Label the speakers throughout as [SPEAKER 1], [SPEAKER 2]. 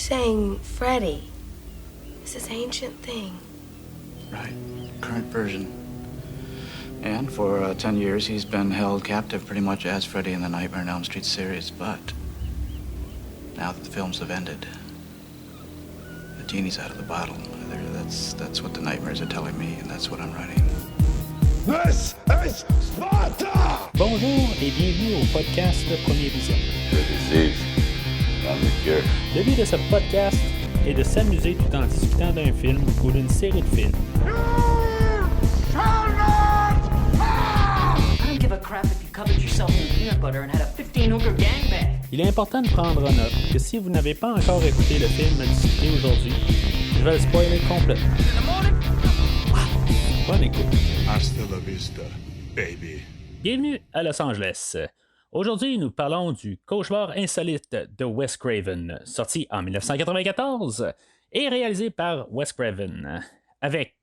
[SPEAKER 1] saying Freddy is this ancient thing.
[SPEAKER 2] Right. Current version. And for 10 years, he's been held captive pretty much as Freddy in the Nightmare on Elm Street series. But now that the films have ended, the genie's out of the bottle. That's what the nightmares are telling me, and that's what I'm writing.
[SPEAKER 3] This is Sparta!
[SPEAKER 4] Bonjour et bienvenue au podcast Premier Vision.
[SPEAKER 3] The disease, not the cure.
[SPEAKER 4] Le but de ce podcast est de s'amuser tout en discutant d'un film ou d'une série de films.
[SPEAKER 5] I don't give a crap if you covered yourself in peanut butter and had a 15-hooker gangbang.
[SPEAKER 4] Il est important de prendre en note que si vous n'avez pas encore écouté le film à discuter aujourd'hui, je vais le spoiler complètement. Bonne écoute.
[SPEAKER 3] Hasta la vista, baby.
[SPEAKER 4] Bienvenue à Los Angeles. Aujourd'hui, nous parlons du Cauchemar insolite de Wes Craven, sorti en 1994 et réalisé par Wes Craven, avec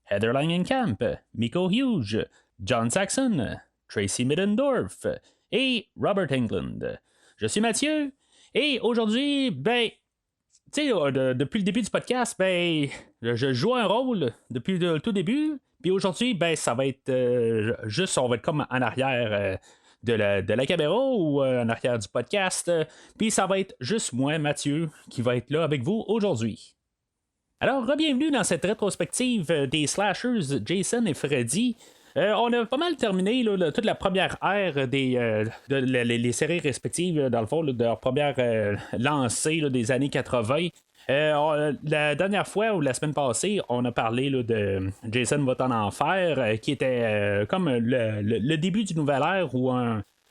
[SPEAKER 4] Heather Langenkamp, Miko Hughes, John Saxon, Tracy Middendorf et Robert Englund. Je suis Mathieu et aujourd'hui, tu sais, depuis le début du podcast, je joue un rôle depuis le tout début. Puis aujourd'hui, ça va être juste, on va être comme en arrière de la caméra ou en arrière du podcast. Puis ça va être juste moi, Mathieu, qui va être là avec vous aujourd'hui. Alors, bienvenue dans cette rétrospective des slashers Jason et Freddy. On a pas mal terminé toute la première ère les séries respectives, dans le fond, de leur première lancée des années 80. La dernière fois ou la semaine passée, on a parlé de Jason va en enfer, qui était comme le début du nouvel ère ou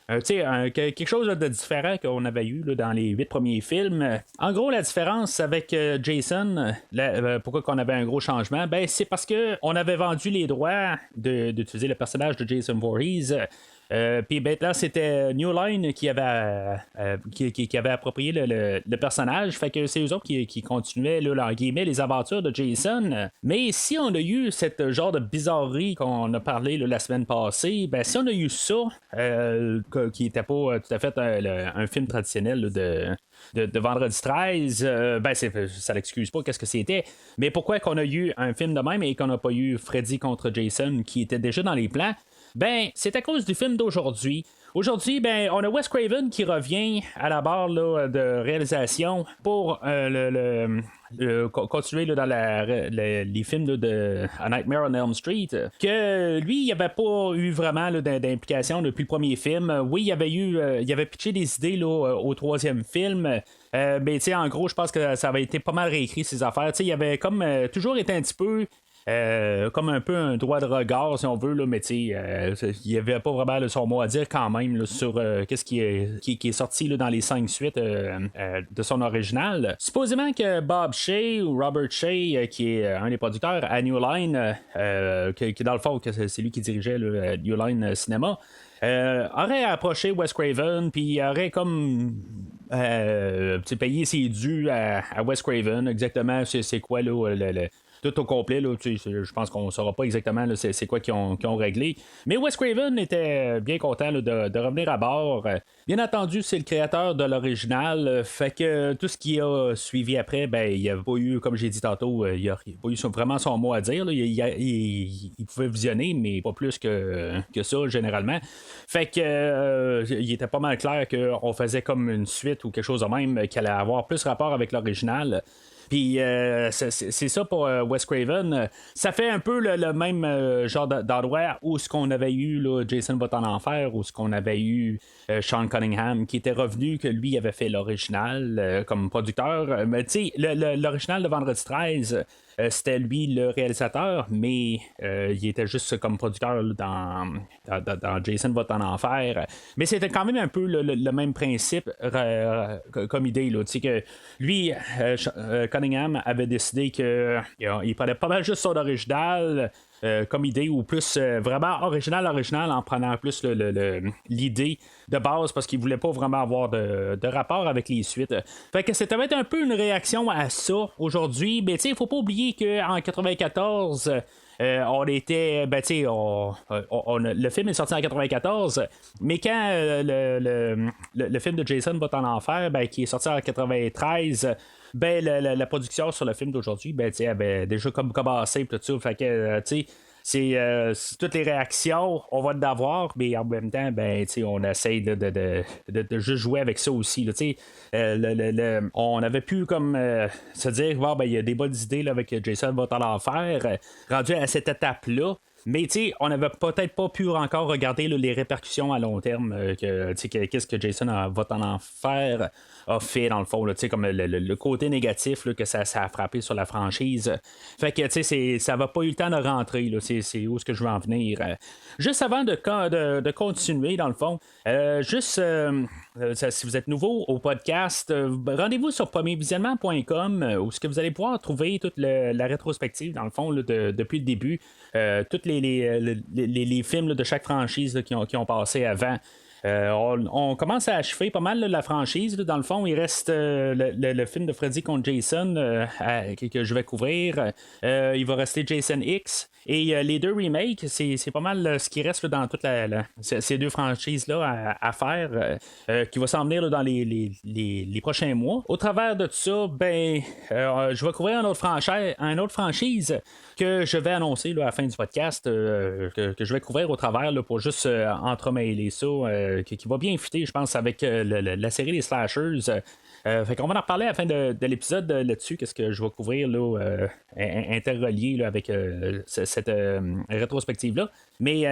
[SPEAKER 4] quelque chose de différent qu'on avait eu dans les 8 premiers films. En gros, la différence avec Jason, pourquoi qu'on avait un gros changement, c'est parce que on avait vendu les droits d'utiliser le personnage de Jason Voorhees. Puis là, c'était New Line qui avait approprié le personnage. Fait que c'est eux autres qui continuaient en guillemets les aventures de Jason. Mais si on a eu cette genre de bizarrerie qu'on a parlé la semaine passée, si on a eu ça, qui n'était pas tout à fait un film traditionnel de Vendredi 13, ça l'excuse pas qu'est-ce que c'était. Mais pourquoi qu'on a eu un film de même et qu'on n'a pas eu Freddy contre Jason qui était déjà dans les plans? C'est à cause du film d'aujourd'hui. Aujourd'hui, on a Wes Craven qui revient à la barre de réalisation pour continuer dans les films de A Nightmare on Elm Street. Que lui, il n'y avait pas eu vraiment d'implication depuis le premier film. Oui, il avait pitché des idées au troisième film. Mais en gros, je pense que ça avait été pas mal réécrit ces affaires. Il avait comme toujours été un petit peu. Comme un peu un droit de regard si on veut mais il n'y avait pas vraiment son mot à dire quand même sur qu'est-ce qui est sorti dans les 5 suites de son original. Supposément que Bob Shea ou Robert Shea qui est un des producteurs à New Line qui dans le fond c'est lui qui dirigeait le New Line Cinéma aurait approché Wes Craven puis aurait comme payé ses dus à Wes Craven exactement c'est quoi tout au complet, je pense qu'on ne saura pas exactement c'est quoi qu'ils ont réglé. Mais Wes Craven était bien content de revenir à bord. Bien entendu, c'est le créateur de l'original. Fait que tout ce qui a suivi après, il n'y a pas eu, comme j'ai dit tantôt, il n'y a pas eu vraiment son mot à dire. Il pouvait visionner, mais pas plus que ça, généralement. Fait que il était pas mal clair qu'on faisait comme une suite ou quelque chose de même qui allait avoir plus rapport avec l'original. Puis c'est ça pour Wes Craven. Ça fait un peu le même genre d'endroit où ce qu'on avait eu Jason va en enfer, où ce qu'on avait eu Sean Cunningham qui était revenu, que lui avait fait l'original comme producteur. Mais tu sais, l'original de Vendredi 13, c'était lui le réalisateur, mais il était juste comme producteur dans Jason va en enfer. Mais c'était quand même un peu le même principe comme idée. Tu sais que lui, Cunningham avait décidé qu'il prenait pas mal juste son original. comme idée, ou plus vraiment original en prenant plus l'idée de base, parce qu'il voulait pas vraiment avoir de rapport avec les suites. Fait que ça va être un peu une réaction à ça aujourd'hui. Mais il faut pas oublier qu'en 94, on était, le film est sorti en 94, mais quand le film de Jason va en enfer, qui est sorti en 93, la production sur le film d'aujourd'hui, avait déjà comme commencé, tout ça. Fait que, c'est toutes les réactions, on va l'avoir, mais en même temps, on essaye de juste jouer avec ça aussi. Là, on avait pu comme se dire, il y a des bonnes idées là, avec Jason va en enfer, rendu à cette étape-là. Mais on n'avait peut-être pas pu encore regarder les répercussions à long terme, qu'est-ce que Jason va en enfer a fait dans le fond, comme le côté négatif là, que ça a frappé sur la franchise. Fait que ça va pas eu le temps de rentrer, là, c'est où est-ce que je veux en venir. Juste avant de continuer, dans le fond, si vous êtes nouveau au podcast, rendez-vous sur premiervisionnement.com où ce que vous allez pouvoir trouver toute la rétrospective, dans le fond, là, depuis le début. Tous les films là, de chaque franchise là, qui ont passé avant. On commence à achever pas mal là, la franchise. Là, dans le fond, il reste le film de Freddy contre Jason que je vais couvrir. Il va rester Jason X. Et les deux remakes, c'est pas mal ce qui reste là, dans toutes ces deux franchises-là à faire, qui va s'en venir là, dans les prochains mois. Au travers de tout ça, je vais couvrir une autre franchise que je vais annoncer là, à la fin du podcast, que je vais couvrir au travers là, pour juste entremêler ça, qui va bien fitter, je pense, avec la série des slashers. Fait qu'on va en reparler à la fin de l'épisode là-dessus, qu'est-ce que je vais couvrir là, interrelié là, avec cette rétrospective-là. Mais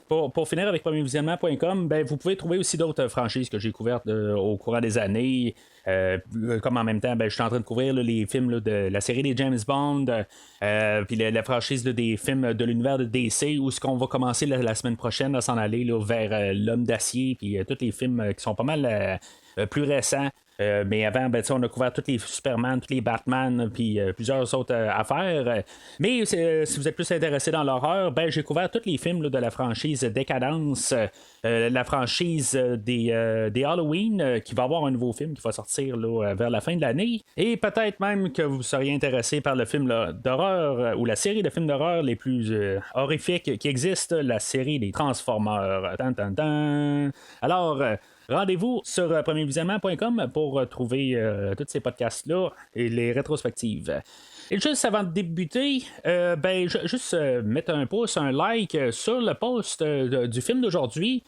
[SPEAKER 4] pour finir avec premiervisionnement.com, vous pouvez trouver aussi d'autres franchises que j'ai couvertes au courant des années. Comme en même temps, je suis en train de couvrir là, les films là, de la série des James Bond, puis la franchise là, des films de l'univers de DC, où ce qu'on va commencer la semaine prochaine à s'en aller là, vers l'Homme d'acier, puis tous les films qui sont pas mal plus récents. Mais avant, on a couvert tous les Superman, tous les Batman, puis plusieurs autres affaires. Mais si vous êtes plus intéressé dans l'horreur, j'ai couvert tous les films là, de la franchise Décadence, la franchise des Halloween, qui va avoir un nouveau film qui va sortir là, vers la fin de l'année. Et peut-être même que vous seriez intéressé par le film là, d'horreur, ou la série de films d'horreur les plus horrifiques qui existent, la série des Transformers. Alors, rendez-vous sur premiervisionnement.com pour trouver tous ces podcasts-là et les rétrospectives. Et juste avant de débuter, juste mettre un pouce, un like sur le post du film d'aujourd'hui.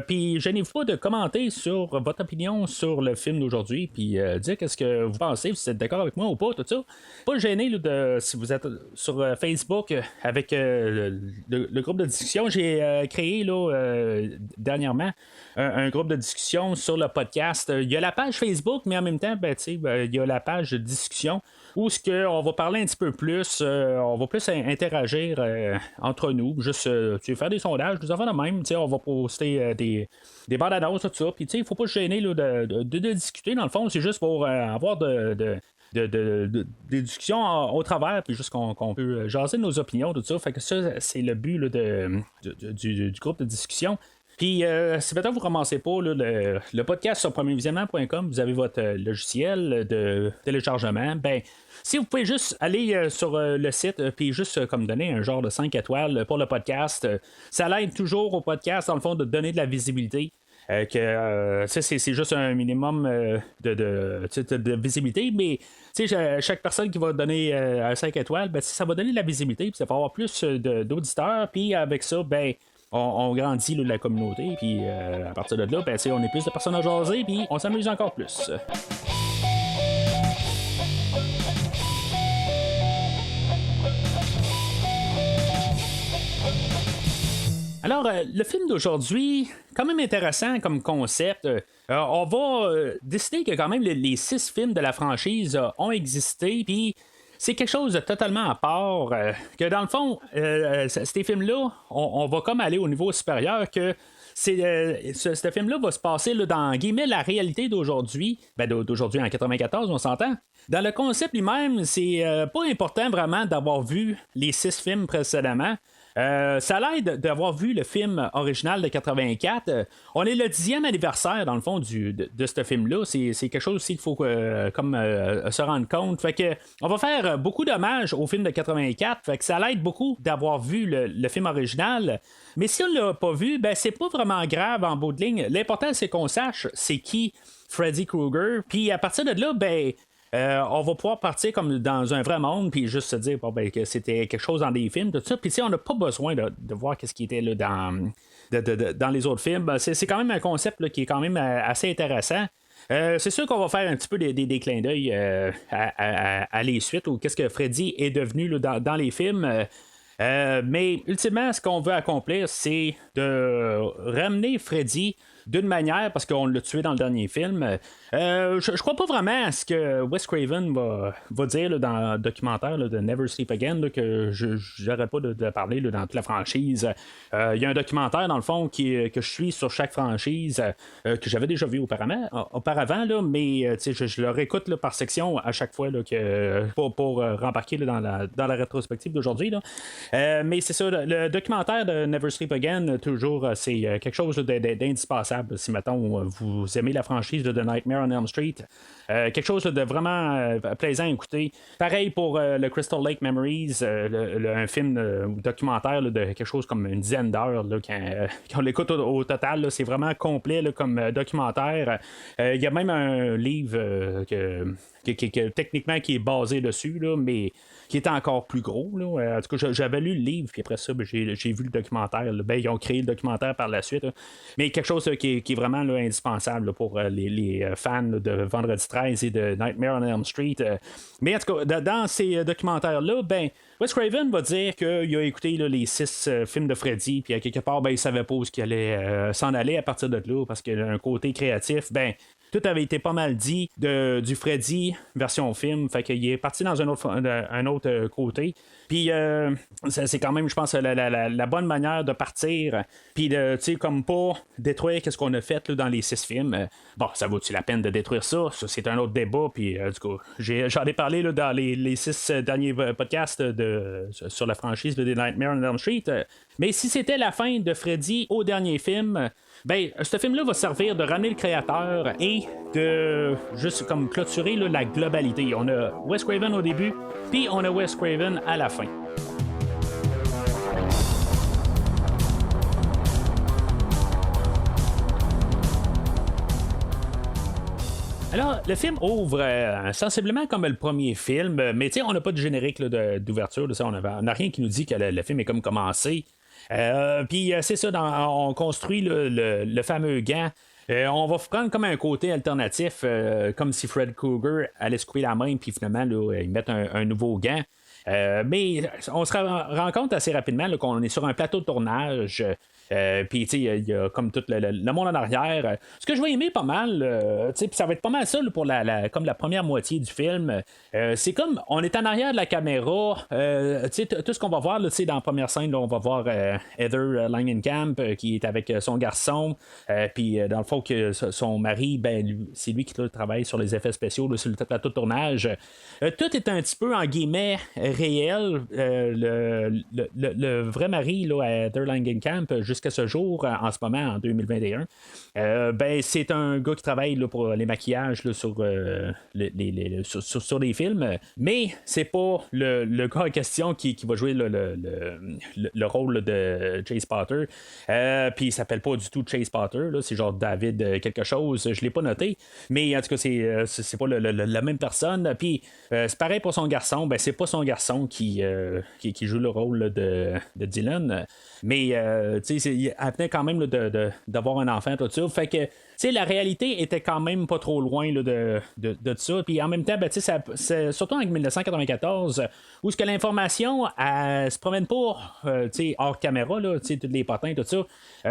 [SPEAKER 4] Puis gênez-vous pas de commenter sur votre opinion sur le film d'aujourd'hui, puis dire qu'est-ce que vous pensez, si vous êtes d'accord avec moi ou pas, tout ça. Pas gêné là, si vous êtes sur Facebook avec le groupe de discussion. J'ai créé là, dernièrement un groupe de discussion sur le podcast. Il y a la page Facebook, mais en même temps, il y a la page de discussion où on va parler un petit peu plus, on va plus interagir entre nous, juste faire des sondages, des affaires de même, on va poster des bandes annonces, tout ça, puis il faut pas se gêner là, de discuter, dans le fond, c'est juste pour avoir des discussions au travers, puis juste qu'on peut jaser nos opinions, tout ça, fait que ça, c'est le but là, du groupe de discussion. Puis, si maintenant vous ne commencez pas là, le podcast sur premiervisionnement.com, vous avez votre logiciel de téléchargement. Si vous pouvez juste aller sur le site, puis juste comme donner un genre de 5 étoiles pour le podcast, ça l'aide toujours au podcast, dans le fond, de donner de la visibilité. C'est juste un minimum de visibilité, mais chaque personne qui va donner 5 étoiles, ça va donner de la visibilité, puis ça va avoir plus d'auditeurs, puis avec ça, on grandit là, la communauté, puis à partir de là, on est plus de personnes à jaser, puis on s'amuse encore plus. Alors, le film d'aujourd'hui, quand même intéressant comme concept. On va décider que quand même les 6 films de la franchise ont existé, puis c'est quelque chose de totalement à part, que dans le fond, ces films-là, on va comme aller au niveau supérieur, que ce film-là va se passer là, dans guillemets la réalité d'aujourd'hui, d'aujourd'hui en 94, on s'entend. Dans le concept lui-même, c'est pas important vraiment d'avoir vu les 6 films précédemment. Ça l'aide d'avoir vu le film original de 84. On est le 10e anniversaire, dans le fond, de ce film-là. C'est quelque chose aussi qu'il faut se rendre compte. Fait que on va faire beaucoup d'hommages au film de 84. Fait que ça l'aide beaucoup d'avoir vu le film original. Mais si on l'a pas vu, ben c'est pas vraiment grave en bout de ligne. L'important, c'est qu'on sache c'est qui Freddy Krueger. Puis à partir de là, on va pouvoir partir comme dans un vrai monde, puis juste se dire que c'était quelque chose dans des films, tout ça. Puis on n'a pas besoin de voir ce qui était là, dans les autres films. C'est quand même un concept là, qui est quand même assez intéressant. C'est sûr qu'on va faire un petit peu des clins d'œil à les suites, ou qu'est-ce que Freddy est devenu là, dans les films. Mais ultimement, ce qu'on veut accomplir, c'est de ramener Freddy d'une manière, parce qu'on l'a tué dans le dernier film. Je crois pas vraiment à ce que Wes Craven va dire là, dans le documentaire là, de Never Sleep Again, là, que j'arrête pas de parler là, dans toute la franchise. Il y a un documentaire, dans le fond, que je suis sur chaque franchise, que j'avais déjà vu auparavant là, mais je le réécoute là, par section à chaque fois là, pour rembarquer là, dans la rétrospective d'aujourd'hui. Là. Mais c'est ça, le documentaire de Never Sleep Again, toujours, c'est quelque chose d'indispensable. Si, mettons, vous aimez la franchise de The Nightmare on Elm Street, quelque chose de vraiment plaisant à écouter. Pareil pour le Crystal Lake Memories, un film documentaire là, de quelque chose comme une dizaine d'heures. Quand on l'écoute au total, là, c'est vraiment complet là, comme documentaire. Il y a même un livre techniquement qui est basé dessus, là, mais qui est encore plus gros. Là. En tout cas, j'avais lu le livre, puis après ça, j'ai vu le documentaire. Ils ont créé le documentaire par la suite. Là. Mais quelque chose qui est vraiment là, indispensable là, pour les fans là, de Vendredi 13 et de Nightmare on Elm Street. Mais en tout cas, dans ces documentaires-là, Wes Craven va dire qu'il a écouté là, les 6 films de Freddy, puis à quelque part, il savait pas où il allait s'en aller à partir de là, parce qu'il a un côté créatif, tout avait été pas mal dit du Freddy version film, fait qu'il est parti dans un autre côté. Puis c'est quand même, je pense, la bonne manière de partir, puis de, tu sais, comme pas détruire ce qu'on a fait là, dans les 6 films. Ça vaut-tu la peine de détruire ça? Ça, c'est un autre débat, puis du coup, j'en ai parlé là, dans les 6 derniers podcasts sur la franchise de The Nightmare on Elm Street. Mais si c'était la fin de Freddy au dernier film, ce film-là va servir de ramener le créateur et de juste comme clôturer là, la globalité. On a Wes Craven au début, puis on a Wes Craven à la fin. Alors, le film ouvre sensiblement comme le premier film, mais on n'a pas de générique là, d'ouverture. On n'a rien qui nous dit que le film est comme commencé. Puis c'est ça, on construit le fameux gant. On va prendre comme un côté alternatif, comme si Fred Krueger allait se couper la main, puis finalement, là, ils mettent un nouveau gant. Mais on se rend compte assez rapidement là, qu'on est sur un plateau de tournage. Puis, tu sais, il y a comme tout le monde en arrière. Ce que je vais aimer pas mal, tu sais, ça va être pas mal ça là, pour comme la première moitié du film. C'est comme, on est en arrière de la caméra. Tu sais, tout ce qu'on va voir, là, tu sais, dans la première scène, là, on va voir Heather Langenkamp qui est avec son garçon. Puis, dans le fond, que son mari, c'est lui qui travaille sur les effets spéciaux, là, sur le plateau de tournage. Tout est un petit peu, en guillemets, réel. Le vrai mari, là, Heather Langenkamp, jusqu'à ce jour, en ce moment, en 2021, c'est un gars qui travaille là, pour les maquillages là, sur les films, mais c'est pas le gars en question qui va jouer le rôle de Chase Potter. Puis il s'appelle pas du tout Chase Potter, là, c'est genre David quelque chose, je l'ai pas noté, mais en tout cas, c'est pas la même personne. Puis c'est pareil pour son garçon, c'est pas son garçon qui joue le rôle là, de Dylan, mais tu sais, elle venait quand même là, d'avoir un enfant, tout ça. Fait que la réalité était quand même pas trop loin là, de ça. Puis en même temps, ben, c'est surtout en 1994, où ce que l'information elle se promène pas hors caméra, là, tous les potins, tout ça.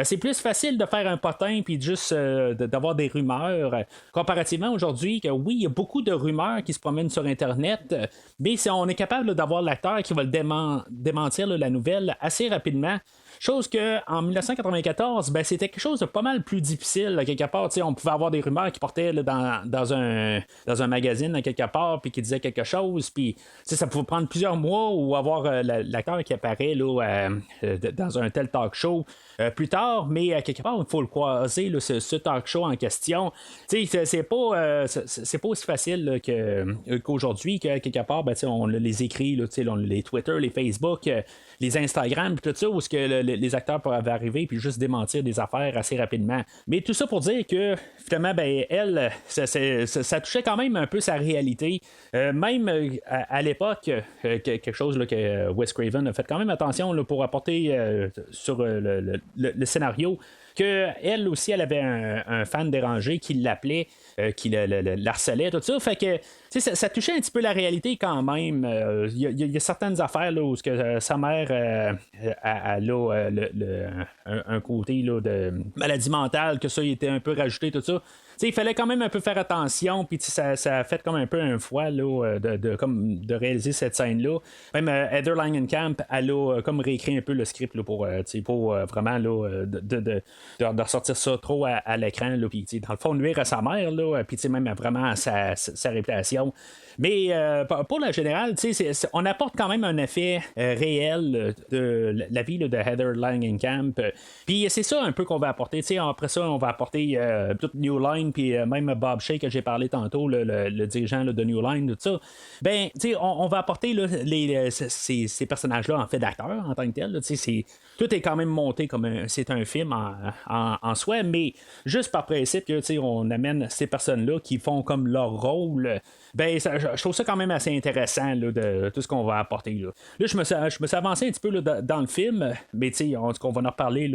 [SPEAKER 4] C'est plus facile de faire un potin puis juste d'avoir des rumeurs, comparativement aujourd'hui, que oui, il y a beaucoup de rumeurs qui se promènent sur Internet, mais si on est capable là, d'avoir l'acteur qui va le démentir là, la nouvelle assez rapidement. Chose que en 1994, ben, c'était quelque chose de pas mal plus difficile. Là, quelque part, on pouvait avoir des rumeurs qui portaient là, dans un magazine quelque part, puis qui disaient quelque chose, puis ça pouvait prendre plusieurs mois ou avoir l'acteur qui apparaît là, dans un tel talk show plus tard, mais quelque part, il faut le croiser, là, ce talk show en question. C'est pas aussi facile là, qu'aujourd'hui, que quelque part, ben, on les écrit, là, on les Twitter, les Facebook, les Instagram, tout ça, où ce que les acteurs peuvent arriver puis juste démentir des affaires assez rapidement. Mais tout ça pour dire que finalement, ben, elle, ça touchait quand même un peu sa réalité. Même à l'époque, quelque chose là, que Wes Craven a fait quand même attention là, pour apporter sur le scénario, qu'elle aussi, elle avait un fan dérangé qui l'appelait, qui l'harcelait, tout ça. Fait que ça touchait un petit peu la réalité quand même. Il y a certaines affaires là, où sa mère a un côté là, de maladie mentale, que ça il était un peu rajouté, tout ça. Il fallait quand même un peu faire attention, puis ça a fait comme un peu un foie là, de réaliser cette scène-là. Même Heather Langenkamp, elle a comme réécrit un peu le script là, pour vraiment là, de ressortir ça trop à l'écran, puis dans le fond nuire à sa mère, puis même vraiment à sa réputation. Mais pour la générale, on apporte quand même un effet réel de la vie là, de Heather Langenkamp. Puis c'est ça un peu qu'on va apporter. Après ça, on va apporter toute New Line, puis même Bob Shea que j'ai parlé tantôt, le dirigeant là, de New Line, tout ça. Ben, on va apporter là, ces personnages-là en fait d'acteurs en tant que tels. Là, tout est quand même monté comme c'est un film en soi, mais juste par principe que on amène ces personnes-là qui font comme leur rôle. Ben, je trouve ça quand même assez intéressant là, de tout ce qu'on va apporter. Là, je me suis avancé un petit peu là, dans le film, mais on va en reparler.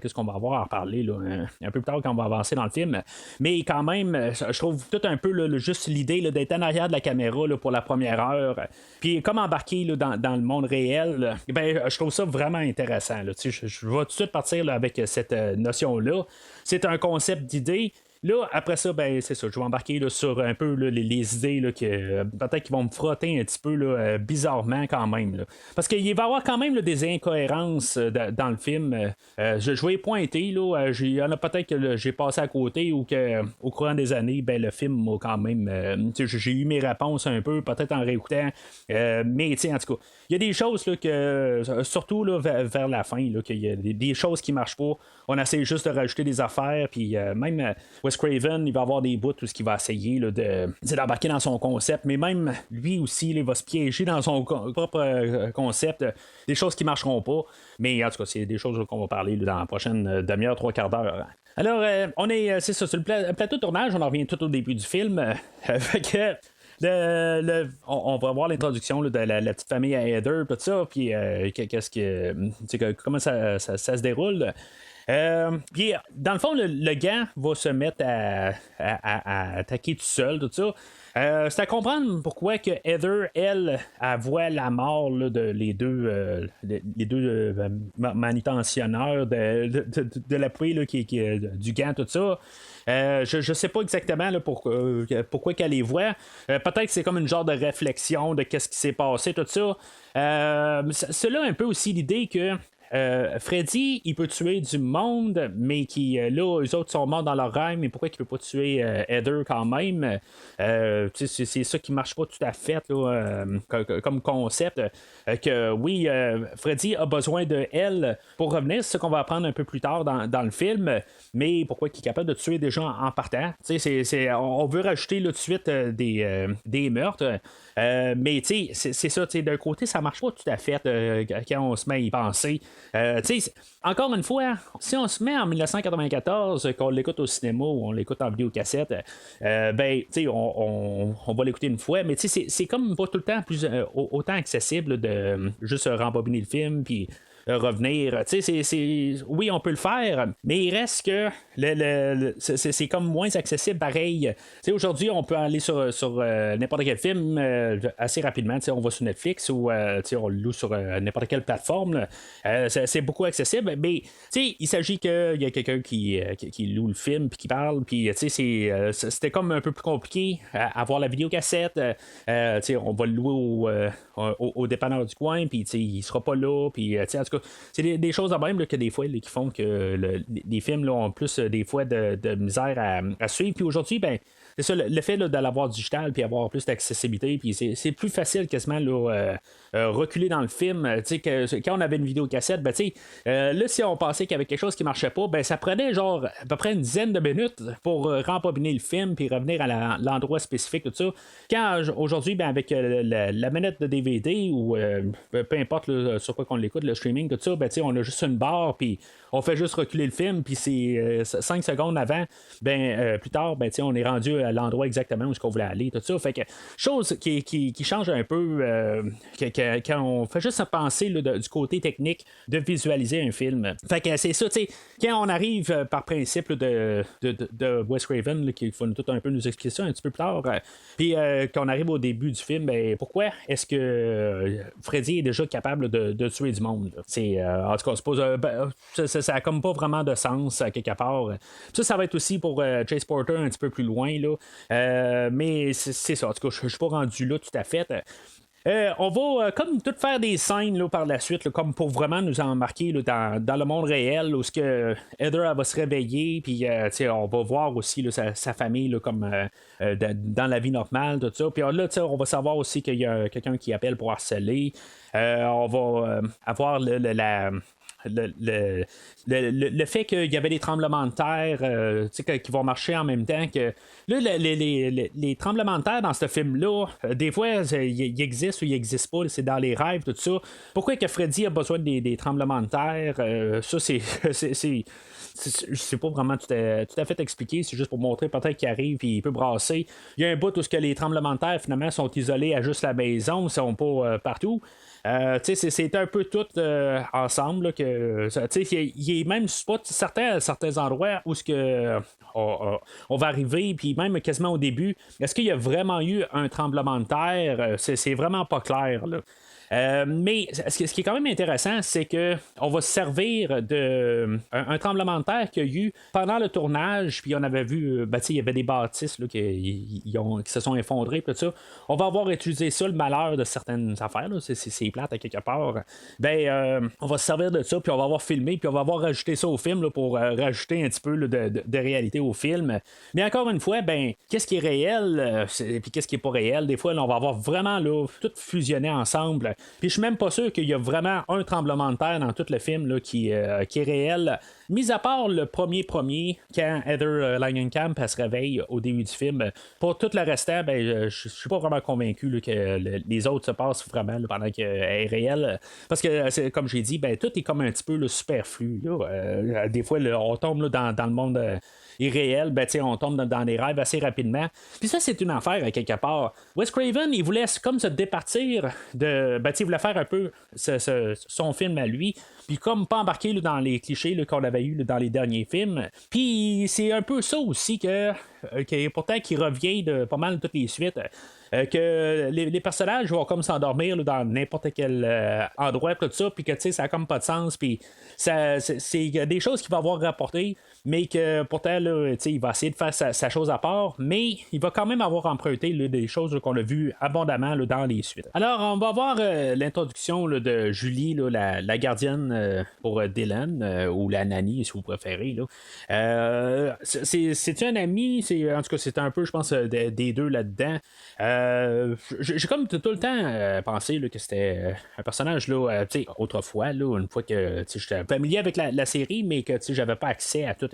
[SPEAKER 4] Qu'est-ce qu'on va avoir à reparler là, un peu plus tard quand on va avancer dans le film. Mais quand même, je trouve tout un peu là, juste l'idée là, d'être en arrière de la caméra là, pour la première heure. Puis comme embarquer là, dans le monde réel, ben, je trouve ça vraiment intéressant. Là, je vais tout de suite partir là, avec cette notion-là. C'est un concept d'idée. Là, après ça, ben, c'est ça. Je vais embarquer là, sur un peu là, les idées là, que peut-être qu'ils vont me frotter un petit peu là, bizarrement quand même. Là. Parce qu'il va y avoir quand même là, des incohérences dans le film. Je vais y pointer. Là, il y en a peut-être que j'ai passé à côté ou qu'au courant des années, ben, le film m'a quand même. J'ai eu mes réponses un peu, peut-être en réécoutant. Mais en tout cas, il y a des choses là, que, surtout là, vers la fin, là, qu'il y a des choses qui ne marchent pas. On essaie juste de rajouter des affaires. Puis même Wes Craven, il va avoir des bouts où il va essayer là, d'embarquer dans son concept, mais même lui aussi, là, il va se piéger dans son propre concept, des choses qui ne marcheront pas. Mais en tout cas, c'est des choses qu'on va parler là, dans la prochaine demi-heure, 3/4 d'heure. Alors, on est, c'est ça, sur le plateau de tournage, on en revient tout au début du film. Fait que on va voir l'introduction là, de la petite famille à Heather, tout ça, puis comment ça se déroule. Puis, dans le fond, le gars va se mettre à attaquer tout seul, tout ça. C'est à comprendre pourquoi que Heather, elle voit la mort là, de les deux manutentionnaires de la pluie là, qui du gant, tout ça. Je sais pas exactement là, pourquoi qu'elle les voit. Peut-être que c'est comme une genre de réflexion de qu'est-ce qui s'est passé, tout ça. C'est là un peu aussi l'idée que Freddy, il peut tuer du monde, mais qui là, eux autres sont morts dans leur rêve, mais pourquoi il peut pas tuer Heather quand même? C'est ça qui marche pas tout à fait là, comme concept. Que oui, Freddy a besoin de elle pour revenir, c'est ce qu'on va apprendre un peu plus tard dans le film, mais pourquoi il est capable de tuer des gens en partant? On veut rajouter là, tout de suite des meurtres. Mais c'est ça, d'un côté, ça marche pas tout à fait quand on se met à y penser. Encore une fois, si on se met en 1994, qu'on l'écoute au cinéma ou on l'écoute en vidéocassette, on va l'écouter une fois, mais c'est comme pas tout le temps autant accessible de juste rembobiner le film puis revenir. Oui, on peut le faire, mais il reste que c'est comme moins accessible pareil. Aujourd'hui, on peut aller sur n'importe quel film assez rapidement. On va sur Netflix ou on le loue sur n'importe quelle plateforme. C'est beaucoup accessible, mais il s'agit qu'il y a quelqu'un qui loue le film puis qui parle, puis c'était comme un peu plus compliqué à avoir la vidéocassette. On va le louer au dépanneur du coin, puis il sera pas là, puis en tout cas, c'est des choses de même là, que des fois qui font que les films là, ont plus des fois de misère à suivre. Puis aujourd'hui, ben c'est ça, le fait là, de l'avoir digital puis avoir plus d'accessibilité, puis c'est plus facile quasiment là, reculer dans le film. Quand on avait une vidéocassette, ben, là, si on pensait qu'il y avait quelque chose qui marchait pas, ben, ça prenait genre à peu près une dizaine de minutes pour rembobiner le film puis revenir à l'endroit spécifique, tout ça. Quand aujourd'hui, ben, avec la manette de DVD ou peu importe là, sur quoi qu'on l'écoute, le streaming, tout ça, ben, on a juste une barre puis on fait juste reculer le film, puis c'est 5 secondes avant, plus tard, on est rendu à l'endroit exactement où on voulait aller, tout ça. Fait que chose qui change un peu quand on fait juste penser là, du côté technique de visualiser un film. Fait que c'est ça, quand on arrive par principe là, de Wes Craven, qu'il faut tout un peu nous expliquer ça un petit peu plus tard, puis quand on arrive au début du film, pourquoi est-ce que Freddy est déjà capable de tuer du monde? En tout cas, ça a comme pas vraiment de sens à quelque part. Ça va être aussi pour Chase Porter un petit peu plus loin, là. Mais c'est ça, en tout cas, je suis pas rendu là tout à fait. On va comme tout faire des scènes là, par la suite, là, comme pour vraiment nous embarquer là, dans le monde réel où ce que Heather va se réveiller, puis on va voir aussi là, sa famille là, comme dans la vie normale, tout ça. Puis là, on va savoir aussi qu'il y a quelqu'un qui appelle pour harceler. On va avoir le fait qu'il y avait des tremblements de terre qui vont marcher en même temps que là, les tremblements de terre dans ce film-là, des fois ils existent ou ils n'existent pas, c'est dans les rêves, tout ça. Pourquoi que Freddy a besoin des tremblements de terre? Ça, c'est pas vraiment tout à fait expliqué, c'est juste pour montrer peut-être qu'il arrive et il peut brasser. Il y a un bout où que les tremblements de terre finalement sont isolés à juste la maison, ils sont pas partout. C'est un peu tout ensemble là, que il y a même pas certains endroits où ce que on va arriver, puis même quasiment au début, est-ce qu'il y a vraiment eu un tremblement de terre? C'est vraiment pas clair là. Mais ce qui est quand même intéressant, c'est que on va se servir de un tremblement de terre qu'il y a eu pendant le tournage, puis on avait vu, il y avait des bâtisses là, qui se sont effondrées, tout ça. On va avoir utilisé ça, le malheur de certaines affaires, là, c'est plate à quelque part. On va se servir de ça, puis on va avoir filmé, puis on va avoir rajouté ça au film là, pour rajouter un petit peu là, de réalité au film. Mais encore une fois, qu'est-ce qui est réel, puis qu'est-ce qui est pas réel? Des fois, là, on va avoir vraiment là, tout fusionné ensemble. Puis je suis même pas sûr qu'il y a vraiment un tremblement de terre dans tout le film là, qui est réel. Mis à part le premier, quand Heather Langenkamp se réveille au début du film. Pour tout le restant, je suis pas vraiment convaincu là, que les autres se passent vraiment là, pendant qu'elle est réelle. Parce que, comme j'ai dit, tout est comme un petit peu là, superflu. Là. Des fois, là, on tombe là, dans le monde irréel, on tombe dans des rêves assez rapidement. Puis ça, c'est une affaire à quelque part. Wes Craven, il voulait comme se départir de... il voulait faire un peu son film à lui, puis comme pas embarquer là, dans les clichés là, qu'on avait eu là, dans les derniers films. Puis c'est un peu ça aussi que pourtant qui revient de pas mal toutes les suites. Que les personnages vont comme s'endormir là, dans n'importe quel endroit, tout ça, puis que ça a comme pas de sens, puis c'est des choses qu'il va avoir rapportées, mais que pourtant là, il va essayer de faire sa chose à part, mais il va quand même avoir emprunté là, des choses là, qu'on a vues abondamment là, dans les suites. Alors on va voir l'introduction là, de Julie, là, la gardienne pour Dylan, ou la nanny si vous préférez là. C'est un ami, en tout cas c'est un peu je pense des deux là-dedans. J'ai comme tout le temps pensé là, que c'était un personnage là, autrefois là, une fois que j'étais familier avec la série, mais que j'avais pas accès à tout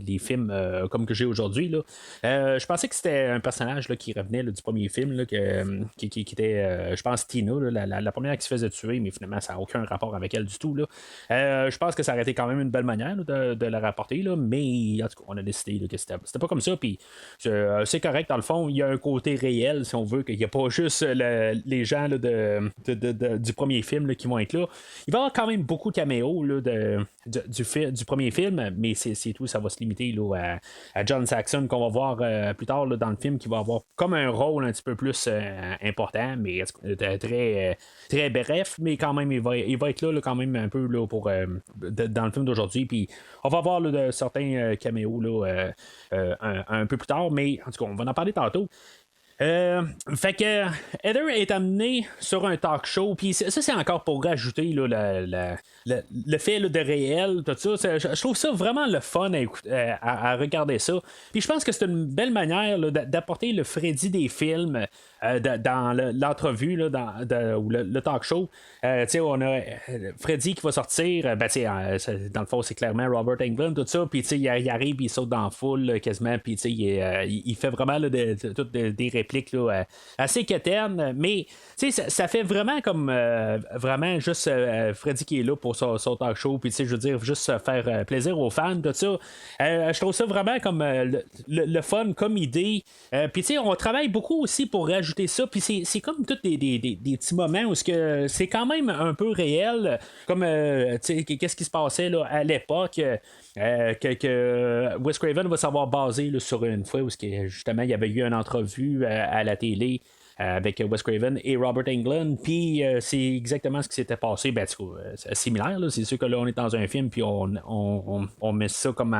[SPEAKER 4] les films comme que j'ai aujourd'hui. Je pensais que c'était un personnage là, qui revenait là, du premier film, là, qui était, je pense, Tina, là, la première qui se faisait tuer, mais finalement, ça n'a aucun rapport avec elle du tout. Là. Je pense que ça aurait été quand même une belle manière là, de la rapporter, là, mais en tout cas, on a décidé là, que c'était pas comme ça. Puis c'est correct, dans le fond, il y a un côté réel, si on veut, qu'il n'y a pas juste les gens là, du premier film là, qui vont être là. Il va y avoir quand même beaucoup de caméos là, du premier film, mais c'est tout, ça va se limiter là, à John Saxon qu'on va voir plus tard là, dans le film, qui va avoir comme un rôle un petit peu plus important, mais très, très bref, mais quand même il va être là, quand même un peu là, pour dans le film d'aujourd'hui, puis on va voir là, certains caméos là, un peu plus tard, mais en tout cas on va en parler tantôt. Fait que Heather est amené sur un talk show, puis ça c'est encore pour rajouter là, le fait là, de réel, tout ça. Je trouve ça vraiment le fun à regarder ça. Puis je pense que c'est une belle manière là, d'apporter le Freddy des films dans l'entrevue là, ou le talk show. On a Freddy qui va sortir, dans le fond c'est clairement Robert Englund, tout ça, puis il arrive, il saute dans la foule quasiment, puis il fait vraiment là, toutes des répliques là, assez quétaines, mais ça fait vraiment comme vraiment juste Freddy qui est là pour son talk show, puis je veux dire juste faire plaisir aux fans, tout ça. Je trouve ça vraiment comme le fun comme idée, puis on travaille beaucoup aussi pour rajouter ça, puis c'est comme tous des petits moments où c'est quand même un peu réel, comme qu'est-ce qui se passait là, à l'époque, que Wes Craven va savoir baser là, sur une fois où justement il y avait eu une entrevue à la télé avec Wes Craven et Robert Englund, puis c'est exactement ce qui s'était passé. C'est similaire, là. C'est sûr que là on est dans un film, puis on met ça comme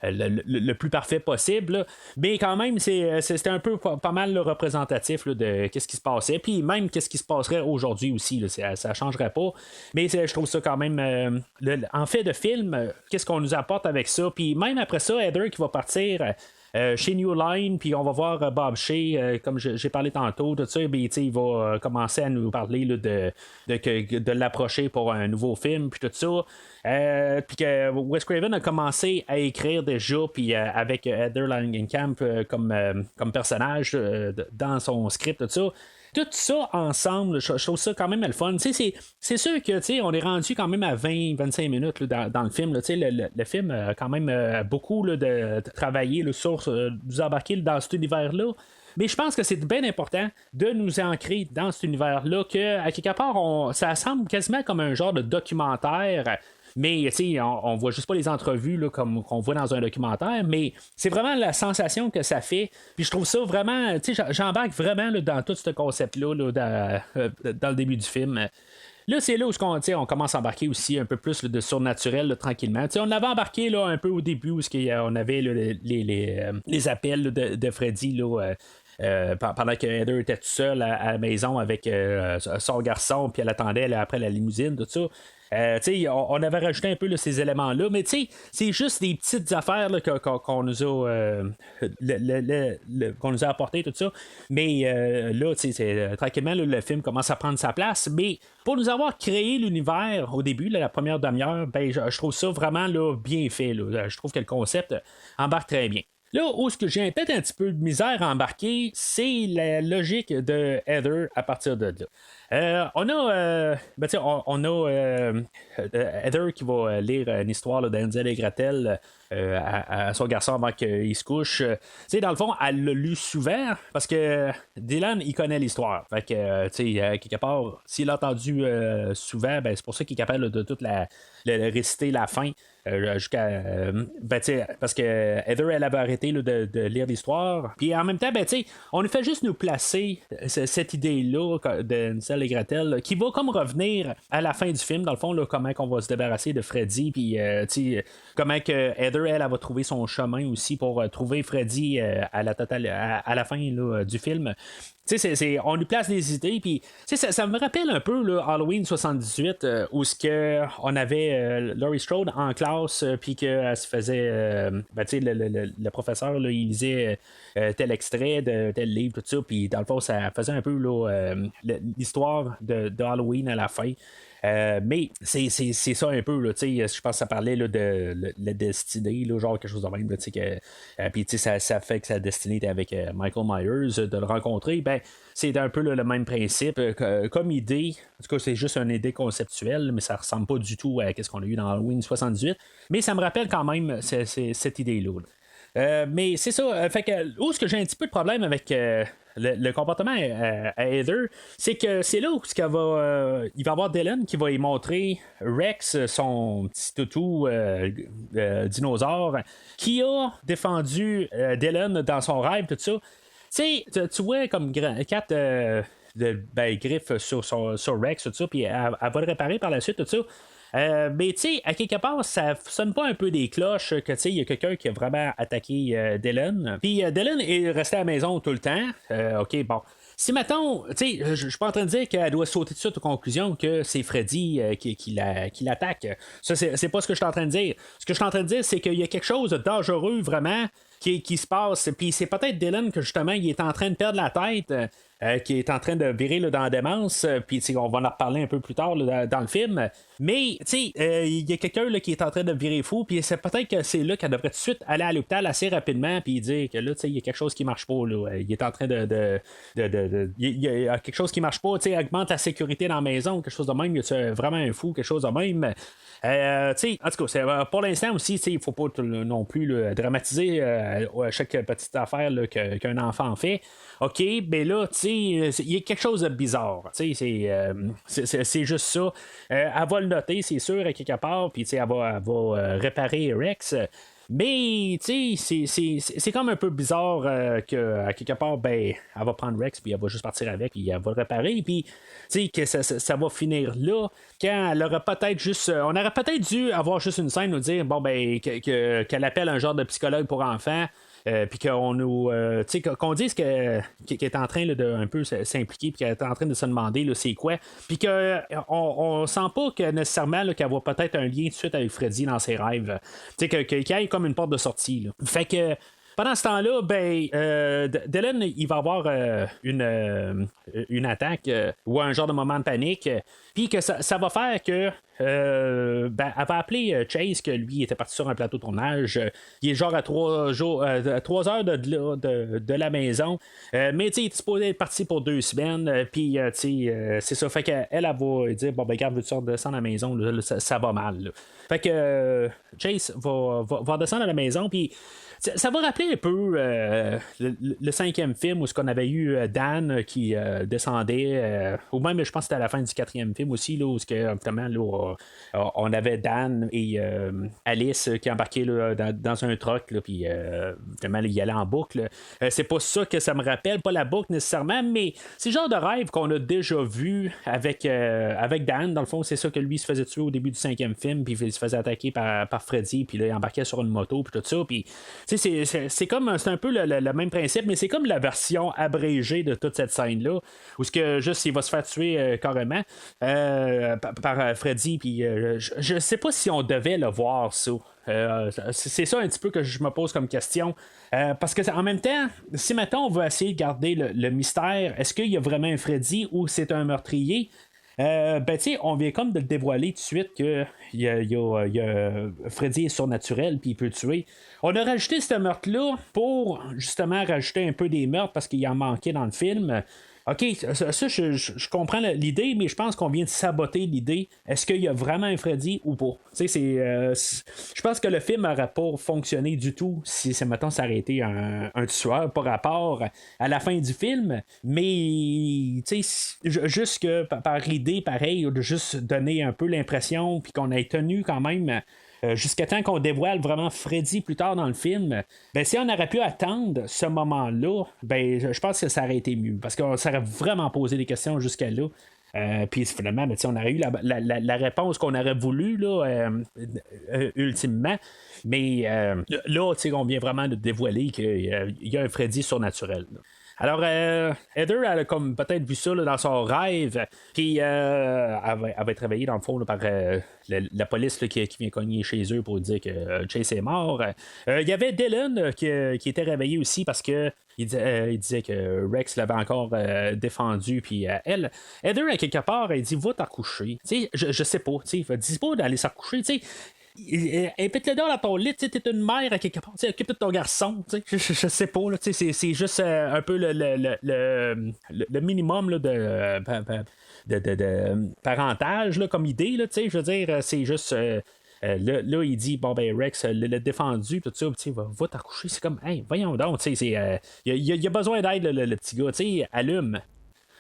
[SPEAKER 4] le plus parfait possible, là. Mais quand même c'était un peu pas mal là, représentatif là, de qu'est-ce qui se passait, puis même qu'est-ce qui se passerait aujourd'hui aussi, là, ça changerait pas, mais je trouve ça quand même en fait de film, qu'est-ce qu'on nous apporte avec ça, puis même après ça Heather qui va partir chez New Line, puis on va voir Bob Shea, comme j'ai parlé tantôt, tout ça, il va commencer à nous parler là, de l'approcher pour un nouveau film, puis tout ça. Puis que Wes Craven a commencé à écrire déjà, puis avec Heather Langenkamp comme personnage dans son script, tout ça. Tout ça ensemble, je trouve ça quand même le fun. C'est sûr que on est rendu quand même à 20-25 minutes là, dans le film. Là, le film a quand même beaucoup là, de travailler là, sur nous embarquer dans cet univers-là. Mais je pense que c'est bien important de nous ancrer dans cet univers-là, que à quelque part, ça semble quasiment comme un genre de documentaire. Mais on voit juste pas les entrevues là, comme qu'on voit dans un documentaire, mais c'est vraiment la sensation que ça fait. Puis je trouve ça vraiment, j'embarque vraiment là, dans tout ce concept-là là, dans le début du film. Là, c'est là où on commence à embarquer aussi un peu plus là, de surnaturel là, tranquillement. On avait embarqué là, un peu au début où on avait là, les appels là, de Freddy là, pendant que Heather était tout seul à la maison avec son garçon, puis elle attendait là, après la limousine, tout ça. On avait rajouté un peu là, ces éléments-là, mais c'est juste des petites affaires là, qu'on nous a qu'on nous a apporté, tout ça. Mais là, tranquillement, là, le film commence à prendre sa place. Mais pour nous avoir créé l'univers au début, là, la première demi-heure, je trouve ça vraiment là, bien fait. Là. Je trouve que le concept embarque très bien. Là où j'ai peut-être un petit peu de misère à embarquer, c'est la logique de Heather à partir de là. On a Heather qui va lire une histoire là, d'Hansel et Gretel à son garçon avant qu'il se couche. Dans le fond, elle l'a lu souvent parce que Dylan, il connaît l'histoire. Fait que, quelque part, s'il l'a entendu souvent, c'est pour ça qu'il est capable de toute réciter la fin. Jusqu'à parce que Heather elle avait arrêté là, de lire l'histoire, puis en même temps on nous fait juste nous placer cette idée là de Hansel et Gretel là, qui va comme revenir à la fin du film dans le fond là, comment on va se débarrasser de Freddy, puis comment que Heather elle va trouver son chemin aussi pour trouver Freddy à la fin là, du film. On lui place des idées, puis ça me rappelle un peu là, Halloween 78, où on avait Laurie Strode en classe, puis qu'elle se faisait. Le professeur, là, il lisait tel extrait de tel livre, tout ça, puis dans le fond, ça faisait un peu là, l'histoire de Halloween à la fin. Mais c'est ça un peu, là, je pense que ça parlait là, de la destinée, là, genre quelque chose de même. Puis ça fait que sa destinée était avec Michael Myers, de le rencontrer. Ben, c'est un peu là, le même principe. Comme idée, en tout cas, c'est juste une idée conceptuelle, mais ça ressemble pas du tout à ce qu'on a eu dans Halloween 78. Mais ça me rappelle quand même cette idée-là. Mais c'est ça. Fait que où est-ce que j'ai un petit peu de problème avec le comportement à Heather, c'est que c'est là où il va avoir Dylan qui va y montrer Rex, son petit toutou dinosaure, qui a défendu Dylan dans son rêve, tout ça. Tu vois comme quatre griffes sur Rex, tout ça, puis elle va le réparer par la suite, tout ça. Mais tu sais, à quelque part, ça sonne pas un peu des cloches que tu sais, il y a quelqu'un qui a vraiment attaqué Dylan. Puis Dylan est resté à la maison tout le temps. OK, bon. Si mettons, tu sais, je suis pas en train de dire qu'elle doit sauter de suite aux conclusions que c'est Freddy qui l'attaque. Ça, c'est pas ce que je suis en train de dire. Ce que je suis en train de dire, c'est qu'il y a quelque chose de dangereux vraiment qui se passe. Puis c'est peut-être Dylan que justement, il est en train de perdre la tête. Qui est en train de virer là, dans la démence, puis on va en reparler un peu plus tard là, dans le film. Mais il y a quelqu'un là, qui est en train de virer fou, puis c'est peut-être que c'est là qu'elle devrait tout de suite aller à l'hôpital assez rapidement, puis dire que là, il y a quelque chose qui marche pas. Là. Il est en train il y a quelque chose qui marche pas, augmente la sécurité dans la maison, quelque chose de même, il y a vraiment un fou, quelque chose de même. En tout cas, pour l'instant aussi, il ne faut pas non plus là, dramatiser chaque petite affaire là, qu'un enfant fait. OK, ben là, il y a quelque chose de bizarre. C'est juste ça. Elle va le noter, c'est sûr, à quelque part, puis elle va réparer Rex. Mais, c'est comme un peu bizarre qu'à quelque part, ben, elle va prendre Rex, puis elle va juste partir avec, puis elle va le réparer, puis, que ça va finir là, quand elle aurait peut-être juste. On aurait peut-être dû avoir juste une scène, nous dire, bon, ben, qu'elle appelle un genre de psychologue pour enfants. Puis qu'on nous qu'on dise qu'elle est en train là, de un peu s'impliquer, puis qu'elle est en train de se demander là, c'est quoi, puis qu'on sent pas que nécessairement là, qu'elle voit peut-être un lien tout de suite avec Freddy dans ses rêves, qu'il y ait comme une porte de sortie là. Fait que pendant ce temps-là, ben, Dylan, il va avoir une attaque ou un genre de moment de panique, puis que ça va faire que elle va appeler Chase, que lui était parti sur un plateau de tournage. Il est genre à 3 heures de la maison, mais il est supposé être parti pour 2 semaines, puis c'est ça. Fait qu'elle va dire bon, ben, regarde, veux-tu redescendre à la maison, là, ça va mal. Là. Fait que Chase va descendre à la maison, puis ça va rappeler un peu le 5e film où on avait eu Dan qui descendait, ou même je pense que c'était à la fin du 4e film aussi, là, où évidemment, là, on avait Dan et Alice qui embarquaient là, dans un truck, puis évidemment, il y allait en boucle. C'est pas ça que ça me rappelle, pas la boucle nécessairement, mais c'est le genre de rêve qu'on a déjà vu avec Dan. Dans le fond, c'est ça que lui se faisait tuer au début du 5e film, puis il se faisait attaquer par Freddy, puis là, il embarquait sur une moto, puis tout ça, puis c'est un peu le même principe, mais c'est comme la version abrégée de toute cette scène-là, où juste il va se faire tuer carrément par Freddy, puis je sais pas si on devait le voir, ça. C'est ça un petit peu que je me pose comme question. Parce que en même temps, si maintenant on veut essayer de garder le mystère, est-ce qu'il y a vraiment un Freddy ou c'est un meurtrier? On vient comme de le dévoiler tout de suite que Freddy est surnaturel puis il peut tuer. On a rajouté ce meurtre-là pour justement rajouter un peu des meurtres parce qu'il en manquait dans le film. OK, ça je comprends l'idée, mais je pense qu'on vient de saboter l'idée. Est-ce qu'il y a vraiment un Freddy ou pas? Je pense que le film n'aurait pas fonctionné du tout si, mettons, ça aurait été un tueur par rapport à la fin du film. Mais, juste que par l'idée, pareil, de juste donner un peu l'impression, puis qu'on ait tenu quand même jusqu'à temps qu'on dévoile vraiment Freddy plus tard dans le film, ben si on aurait pu attendre ce moment-là, ben je pense que ça aurait été mieux, parce qu'on s'aurait vraiment posé des questions jusqu'à là. Puis finalement, ben, on aurait eu la réponse qu'on aurait voulu là, ultimement. Mais là, on vient vraiment de dévoiler qu'il y a un Freddy surnaturel. Alors, Heather, elle a comme peut-être vu ça là, dans son rêve, puis elle va être réveillée dans le fond là, par la police là, qui vient cogner chez eux pour dire que Chase est mort. Il y avait Dylan qui était réveillé aussi parce que il disait que Rex l'avait encore défendu, puis elle, Heather, à quelque part, elle dit va t'accoucher. Je sais pas, dis pas d'aller s'accoucher, tu sais. Impète-le dans ton lit, t'es une mère à quelque part, occupe de ton garçon, je sais pas, là, c'est juste un peu le minimum là, de parentage là, comme idée, là, je veux dire, c'est juste. Là, il dit, bon, ben, Rex l'a défendu, tout ça, va t'accoucher. C'est comme, hey, voyons donc, il a besoin d'aide, le petit gars, allume.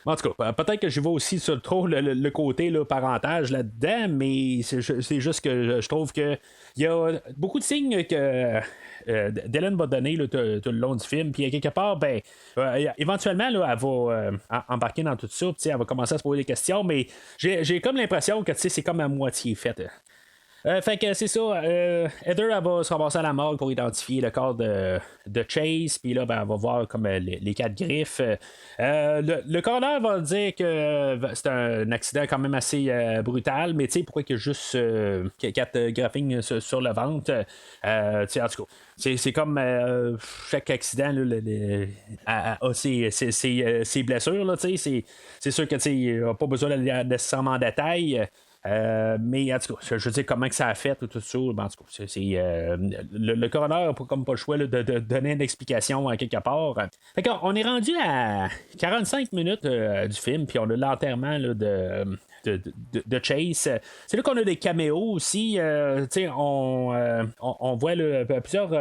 [SPEAKER 4] En tout cas, peut-être que je vais aussi sur trop le côté là, parentage là-dedans, mais c'est juste que je trouve que il y a beaucoup de signes que Dylan va donner là, tout le long du film, puis à quelque part, ben, éventuellement, là, elle va embarquer dans tout ça, elle va commencer à se poser des questions, mais j'ai comme l'impression que c'est comme à moitié fait. Fait que c'est ça, Heather elle va se ramasser à la morgue pour identifier le corps de Chase, puis là ben, elle va voir comme les quatre griffes. Le coroner va dire que c'est un accident quand même assez brutal, mais tu sais pourquoi il y a juste 4 graphings sur le ventre. En tout cas, c'est comme chaque accident là, a ses blessures là, c'est sûr que il n'a pas besoin d'aller nécessairement en détail. Mais en tout cas, je veux dire comment que ça a fait tout ça. En tout cas, le coroner n'a comme pas le choix là, de donner une explication à quelque part. Fait qu'on est rendu à 45 minutes du film, puis on a l'enterrement là, de Chase. C'est là qu'on a des caméos aussi. On voit là, plusieurs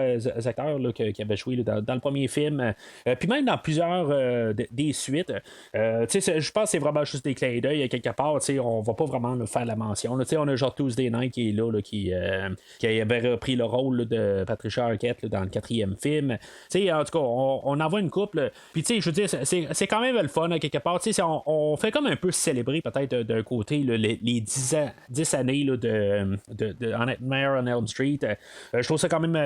[SPEAKER 4] acteurs là, qui avaient joué là, dans le premier film, puis même dans plusieurs des suites. Je pense que c'est vraiment juste des clins d'œil à quelque part. On va pas vraiment là, faire la mention. Là, on a genre Tuesday Night qui est là, qui avait repris le rôle là, de Patricia Arquette là, dans le 4e film. En tout cas, on en voit une couple. Puis je veux dire, c'est quand même le fun à quelque part. On fait comme un peu célébrer peut-être d'un côté là, les 10 années là, de Nightmare on Elm Street. Je trouve ça quand même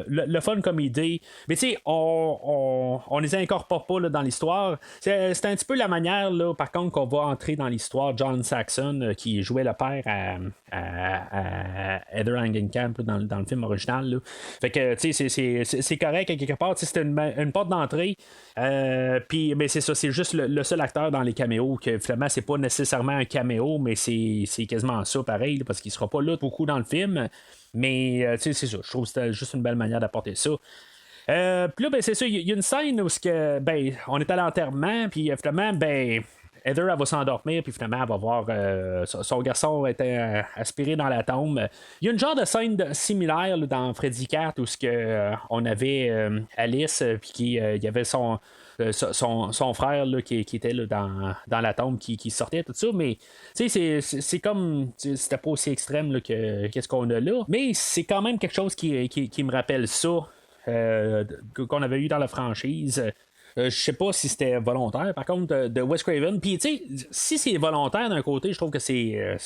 [SPEAKER 4] le fun comme idée. Mais on les incorpore pas là, dans l'histoire. C'est un petit peu la manière, là, par contre, qu'on va entrer dans l'histoire. John Saxon, qui jouait le père à Heather Langenkamp dans le film original. Là. Fait que c'est correct à quelque part. C'était une porte d'entrée. Puis mais c'est ça, c'est juste le seul acteur dans les caméos que finalement c'est pas nécessairement un caméo, mais c'est quasiment ça pareil, là, parce qu'il sera pas là beaucoup dans le film. Mais c'est ça, je trouve que c'était juste une belle manière d'apporter ça. Puis là, ben, c'est ça, il y a une scène où on est à l'enterrement, puis finalement, ben, Heather elle va s'endormir, puis finalement, elle va voir son garçon était aspiré dans la tombe. Il y a une genre de scène similaire là, dans Freddy Cat où on avait Alice, puis il y avait son frère là, qui était là, dans la tombe qui sortait tout ça, mais c'est comme c'était pas aussi extrême là, que qu'est-ce qu'on a là, mais c'est quand même quelque chose qui me rappelle ça qu'on avait eu dans la franchise. Je sais pas si c'était volontaire, par contre, de Wes Craven. Puis, tu sais, si c'est volontaire d'un côté, je trouve que c'est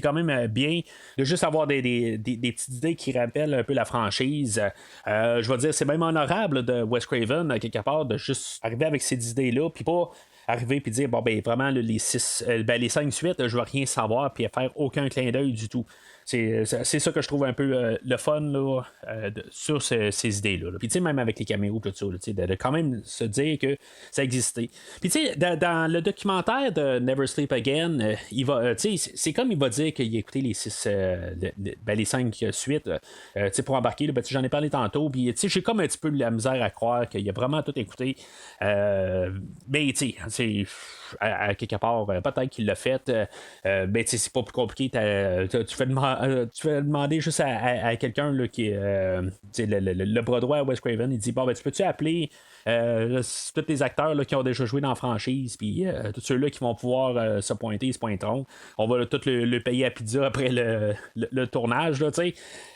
[SPEAKER 4] quand même bien de juste avoir des petites idées qui rappellent un peu la franchise. Je vais dire, c'est même honorable de Wes Craven, quelque part, de juste arriver avec ces idées-là, puis pas arriver puis dire, bon, ben, vraiment, là, les 5 suites, je veux rien savoir, puis faire aucun clin d'œil du tout. C'est ça que je trouve un peu le fun là, sur ces idées-là. Puis, tu sais, même avec les caméos, tout ça, de quand même se dire que ça existait. Puis, tu sais, dans le documentaire de Never Sleep Again, c'est comme il va dire qu'il a écouté les 5 suites, pour embarquer. J'en ai parlé tantôt. Puis, tu sais, j'ai comme un petit peu de la misère à croire qu'il a vraiment tout écouté. Mais, tu sais, à quelque part, peut-être qu'il l'a fait. Ben, tu sais, c'est pas plus compliqué. Tu fais demander juste à quelqu'un là, qui est le bras droit à Wes Craven. Il dit bon, ben, tu peux-tu appeler tous les acteurs là, qui ont déjà joué dans la franchise, puis tous ceux-là qui vont pouvoir se pointer, ils se pointeront. On va tout le payer à pizza après le tournage. Là,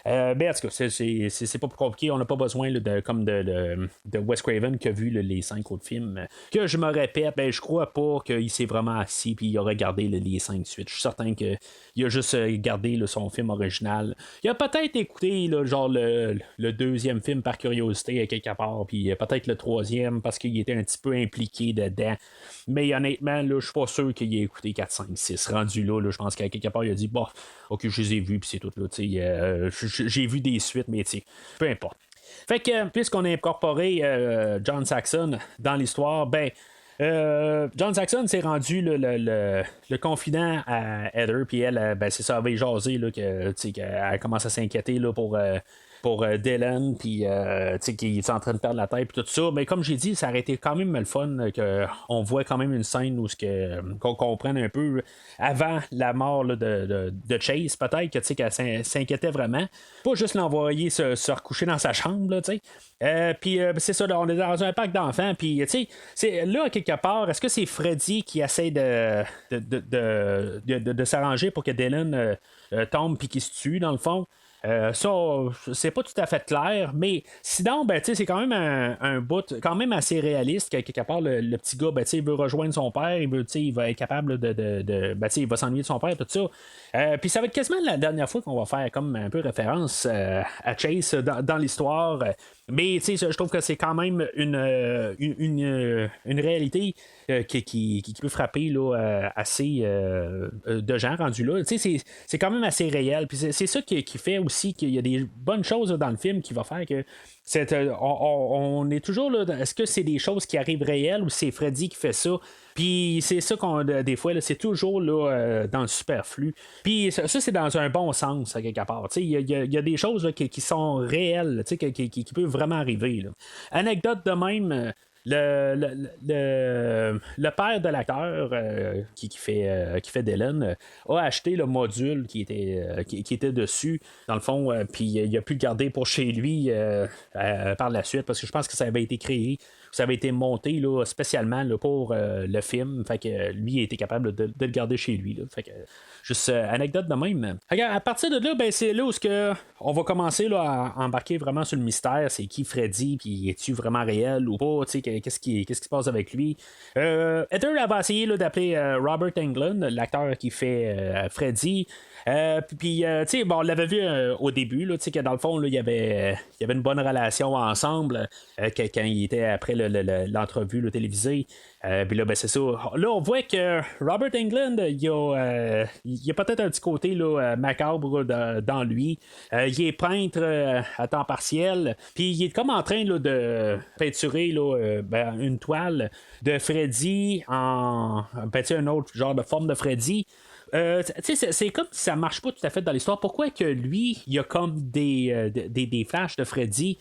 [SPEAKER 4] mais en tout cas, c'est pas plus compliqué. On n'a pas besoin là, de Wes Craven qui a vu les 5 autres films. Que je me répète, ben, je crois pas qu'il s'est vraiment assis puis il a regardé les 5 suites. Je suis certain qu'il a juste gardé son film original. Il a peut-être écouté genre le deuxième film par curiosité à quelque part, puis peut-être le troisième parce qu'il était un petit peu impliqué dedans. Mais honnêtement, là, je suis pas sûr qu'il ait écouté 4, 5, 6. Rendu là, je pense qu'à quelque part, il a dit bon, ok, je les ai vus, puis c'est tout. Là, j'ai vu des suites, mais peu importe. Fait que, puisqu'on a incorporé John Saxon dans l'histoire, John Saxon s'est rendu le confident à Heather, puis elle, c'est ça, elle avait jasé qu'elle commence à s'inquiéter là, pour Dylan, puis qu'il est en train de perdre la tête, puis tout ça. Mais comme j'ai dit, ça aurait été quand même le fun qu'on voit quand même une scène où qu'on comprenne un peu avant la mort là, de Chase, peut-être qu'elle s'inquiétait vraiment. Pas juste l'envoyer se recoucher dans sa chambre, puis c'est ça, là, on est dans un parc d'enfants, puis c'est là, quelque part, est-ce que c'est Freddy qui essaie de s'arranger pour que Dylan tombe puis qu'il se tue, dans le fond? Ça, c'est pas tout à fait clair, mais sinon, c'est quand même un bout quand même assez réaliste, quelque part, le petit gars, il veut rejoindre son père, il va être capable il va s'ennuyer de son père, tout ça. Puis ça va être quasiment la dernière fois qu'on va faire comme un peu référence à Chase dans l'histoire. Mais je trouve que c'est quand même une réalité qui peut frapper là, assez de gens rendus là. C'est quand même assez réel. Puis c'est ça qui fait aussi qu'il y a des bonnes choses là, dans le film qui va faire que on est toujours là. Est-ce que c'est des choses qui arrivent réelles ou c'est Freddy qui fait ça? Puis c'est ça qu'on des fois, là, c'est toujours là, dans le superflu. Puis ça c'est dans un bon sens, à quelque part. Il y a des choses là, qui sont réelles, qui peuvent vraiment arriver. Là. Anecdote de même. Le père de l'acteur qui fait Dylan a acheté le module qui était dessus dans le fond, puis il a pu le garder pour chez lui par la suite parce que je pense que ça avait été créé, ça avait été monté là, spécialement là, pour le film, fait que lui a été capable de le garder chez lui là. Fait que juste anecdote de même. Regarde, à partir de là, c'est là où on va commencer là, à embarquer vraiment sur le mystère. C'est qui Freddy, puis est-tu vraiment réel ou pas? Qu'est-ce qui se passe avec lui? Heather va essayer là, d'appeler Robert Englund, l'acteur qui fait Freddy. Puis, on l'avait vu au début, là, que dans le fond, il y avait une bonne relation ensemble quand il était après l'entrevue télévisée. Puis là, c'est ça. Là, on voit que Robert Englund, il y a peut-être un petit côté là, macabre dans lui. Il est peintre à temps partiel. Puis il est comme en train là, de peinturer là, une toile de Freddy en un autre genre de forme de Freddy. C'est comme si ça marche pas tout à fait dans l'histoire. Pourquoi que lui, il y a comme des flashs de Freddy?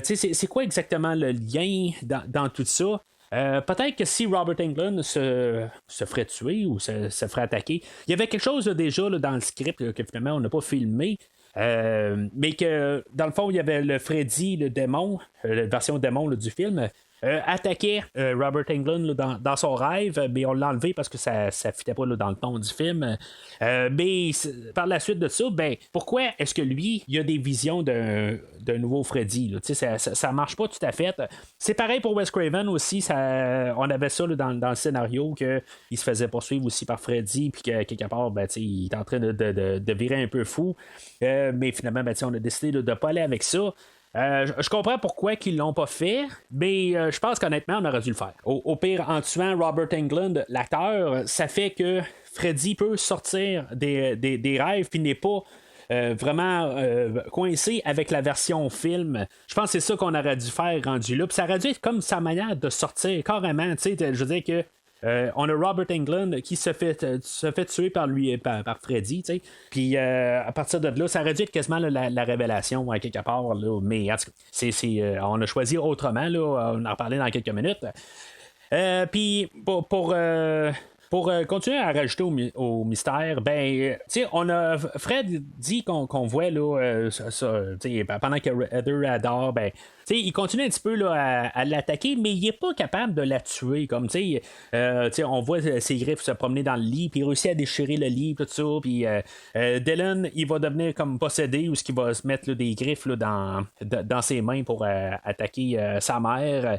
[SPEAKER 4] C'est quoi exactement le lien dans tout ça? Peut-être que si Robert Englund se ferait tuer ou se ferait attaquer, il y avait quelque chose déjà là, dans le script que finalement on n'a pas filmé. Mais que dans le fond, il y avait le Freddy, le démon, la version démon là, du film. Attaquait Robert Englund là, dans son rêve, mais on l'a enlevé parce que ça ne fitait pas là, dans le ton du film. Mais par la suite de ça, pourquoi est-ce que lui, il a des visions d'un nouveau Freddy? Là? Ça marche pas tout à fait. C'est pareil pour Wes Craven aussi. On avait ça là, dans le scénario qu'il se faisait poursuivre aussi par Freddy, puis que quelque part, il est en train de virer un peu fou. Mais finalement, on a décidé de ne pas aller avec ça. Je comprends pourquoi ils l'ont pas fait, mais je pense qu'honnêtement, on aurait dû le faire. Au pire, en tuant Robert Englund, l'acteur, ça fait que Freddy peut sortir des rêves puis n'est pas vraiment coincé avec la version film. Je pense que c'est ça qu'on aurait dû faire rendu là. Puis ça aurait dû être comme sa manière de sortir carrément. Je veux dire que on a Robert Englund qui se fait tuer par Freddy, puis à partir de là, ça aurait dû être quasiment là, la révélation à quelque part, là, mais en tout cas, on a choisi autrement, là, on en reparler dans quelques minutes. Puis pour continuer à rajouter au mystère, on a Fred dit qu'on voit là, pendant que Heather adore, il continue un petit peu là, à l'attaquer, mais il est pas capable de la tuer. Comme on voit ses griffes se promener dans le lit, puis il réussit à déchirer le lit, tout ça. Puis Dylan, il va devenir comme possédé, ou ce qu'il va se mettre là, des griffes là, dans ses mains pour attaquer sa mère.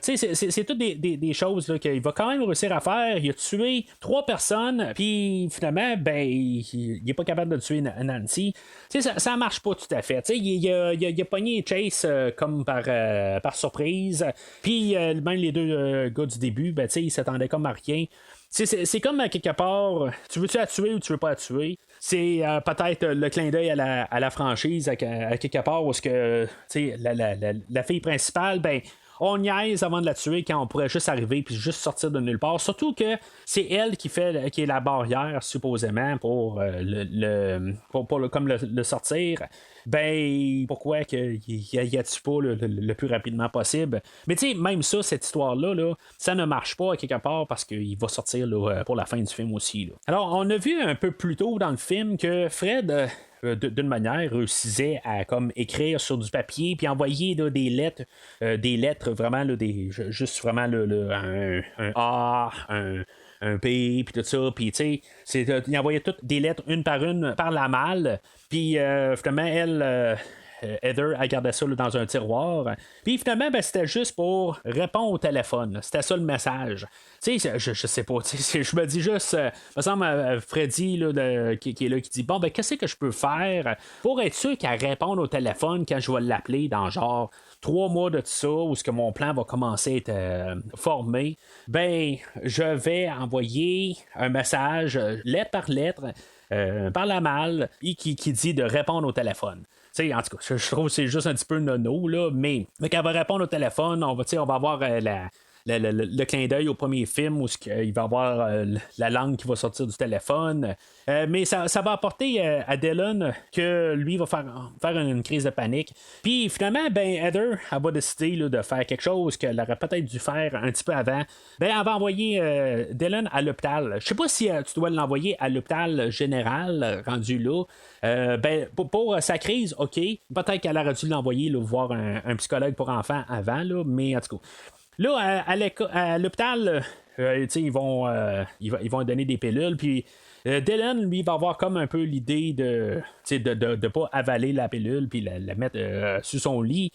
[SPEAKER 4] C'est toutes des choses là, qu'il va quand même réussir à faire. Il a tué 3 personnes, puis finalement, ben, il est pas capable de tuer Nancy. Ça marche pas tout à fait. Il a pogné Chase comme par surprise. Puis même les 2 gars du début, ben, ils s'attendaient comme à rien. C'est comme à quelque part, tu veux-tu la tuer ou tu veux pas la tuer? C'est peut-être le clin d'œil à la franchise, à quelque part, où est-ce que la fille principale, ben, on niaise avant de la tuer quand on pourrait juste arriver puis juste sortir de nulle part. Surtout que c'est elle qui est la barrière, supposément, pour le sortir. Ben, pourquoi qu'il y a tue pas le plus rapidement possible? Mais tu sais, même ça, cette histoire-là, là, ça ne marche pas à quelque part parce qu'il va sortir là, pour la fin du film aussi. Là. Alors, on a vu un peu plus tôt dans le film que Fred... d'une manière, réussissait à comme écrire sur du papier puis envoyer là, des lettres vraiment là, juste vraiment un A, un P, puis tout ça, puis tu sais, il envoyait toutes des lettres une par la malle, puis finalement elle Heather, elle gardait ça là, dans un tiroir. Puis finalement, ben, c'était juste pour répondre au téléphone. C'était ça le message. Tu sais, je sais pas. Je me dis juste, me semble Freddy là, qui est là, qui dit bon, ben, qu'est-ce que je peux faire pour être sûr qu'elle réponde au téléphone quand je vais l'appeler dans genre 3 mois de tout ça, où ce que mon plan va commencer à être formé. Ben, je vais envoyer un message lettre par lettre. Par la malle, et qui dit de répondre au téléphone. T'sais, en tout cas, je trouve que c'est juste un petit peu nono, là, mais quand elle va répondre au téléphone, on va avoir le clin d'œil au premier film où il va avoir la langue qui va sortir du téléphone. Mais ça va apporter à Dylan que lui va faire une crise de panique. Puis finalement, ben Heather, elle va décider là, de faire quelque chose qu'elle aurait peut-être dû faire un petit peu avant. Ben, elle va envoyer Dylan à l'hôpital. Je sais pas si tu dois l'envoyer à l'hôpital général rendu là. Ben, pour sa crise, ok. Peut-être qu'elle aurait dû l'envoyer là, voir un psychologue pour enfants avant, là, mais en tout cas. Là, à l'hôpital, ils vont donner des pilules, puis Dylan, lui, va avoir comme un peu l'idée de pas avaler la pilule puis la mettre sur son lit.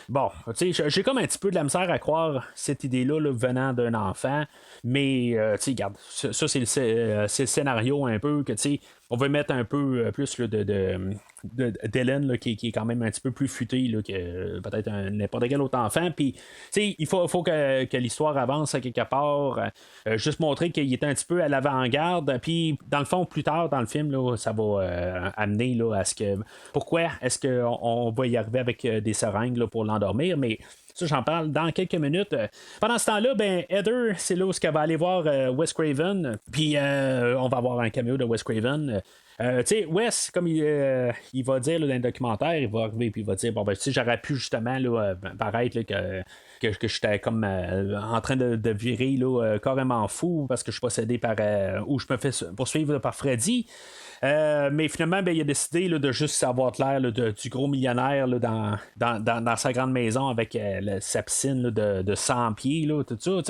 [SPEAKER 4] Bon, j'ai comme un petit peu de la misère à croire cette idée-là là, venant d'un enfant, mais regarde, ça c'est le scénario un peu que on va mettre un peu plus là, de Dylan là, qui est quand même un petit peu plus futé là, que peut-être n'importe quel autre enfant. Puis il faut que l'histoire avance à quelque part. Juste montrer qu'il est un petit peu à l'avant-garde. Puis dans le fond, plus tard dans le film, là, ça va amener là, à ce que. Pourquoi est-ce qu'on va y arriver avec des seringues là, pour l'endormir? Mais ça, j'en parle dans quelques minutes. Pendant ce temps-là, ben, Heather, c'est là où elle va aller voir Wes Craven. Puis on va avoir un cameo de Wes Craven. Wes, comme il va dire là, dans le documentaire, il va arriver et il va dire bon, ben, j'aurais pu justement là, paraître là, que j'étais comme en train de virer là, carrément fou parce que je suis possédé par ou je me fais poursuivre là, par Freddy. Mais finalement, ben, il a décidé là, de juste avoir l'air là, du gros millionnaire là, dans sa grande maison avec sa piscine là, de 100 pieds, là, tout ça.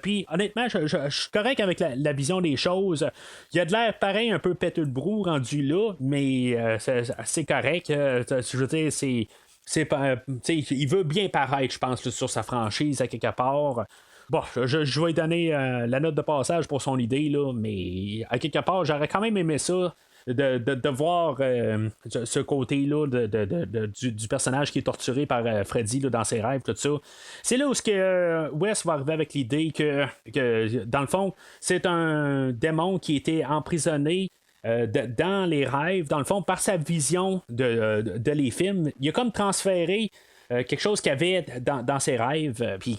[SPEAKER 4] Puis honnêtement, je suis correct avec la vision des choses. Il a de l'air pareil, un peu péteux de brou rendu là, mais c'est correct. Je veux dire, il veut bien paraître, je pense, là, sur sa franchise à quelque part. Bon, je vais lui donner la note de passage pour son idée, là, mais à quelque part, j'aurais quand même aimé ça. De voir ce côté-là du personnage qui est torturé par Freddy là, dans ses rêves, tout ça. C'est là où Wes va arriver avec l'idée que dans le fond, c'est un démon qui était emprisonné dans les rêves, dans le fond, par sa vision de les films. Il a comme transféré quelque chose qu'il y avait dans ses rêves, puis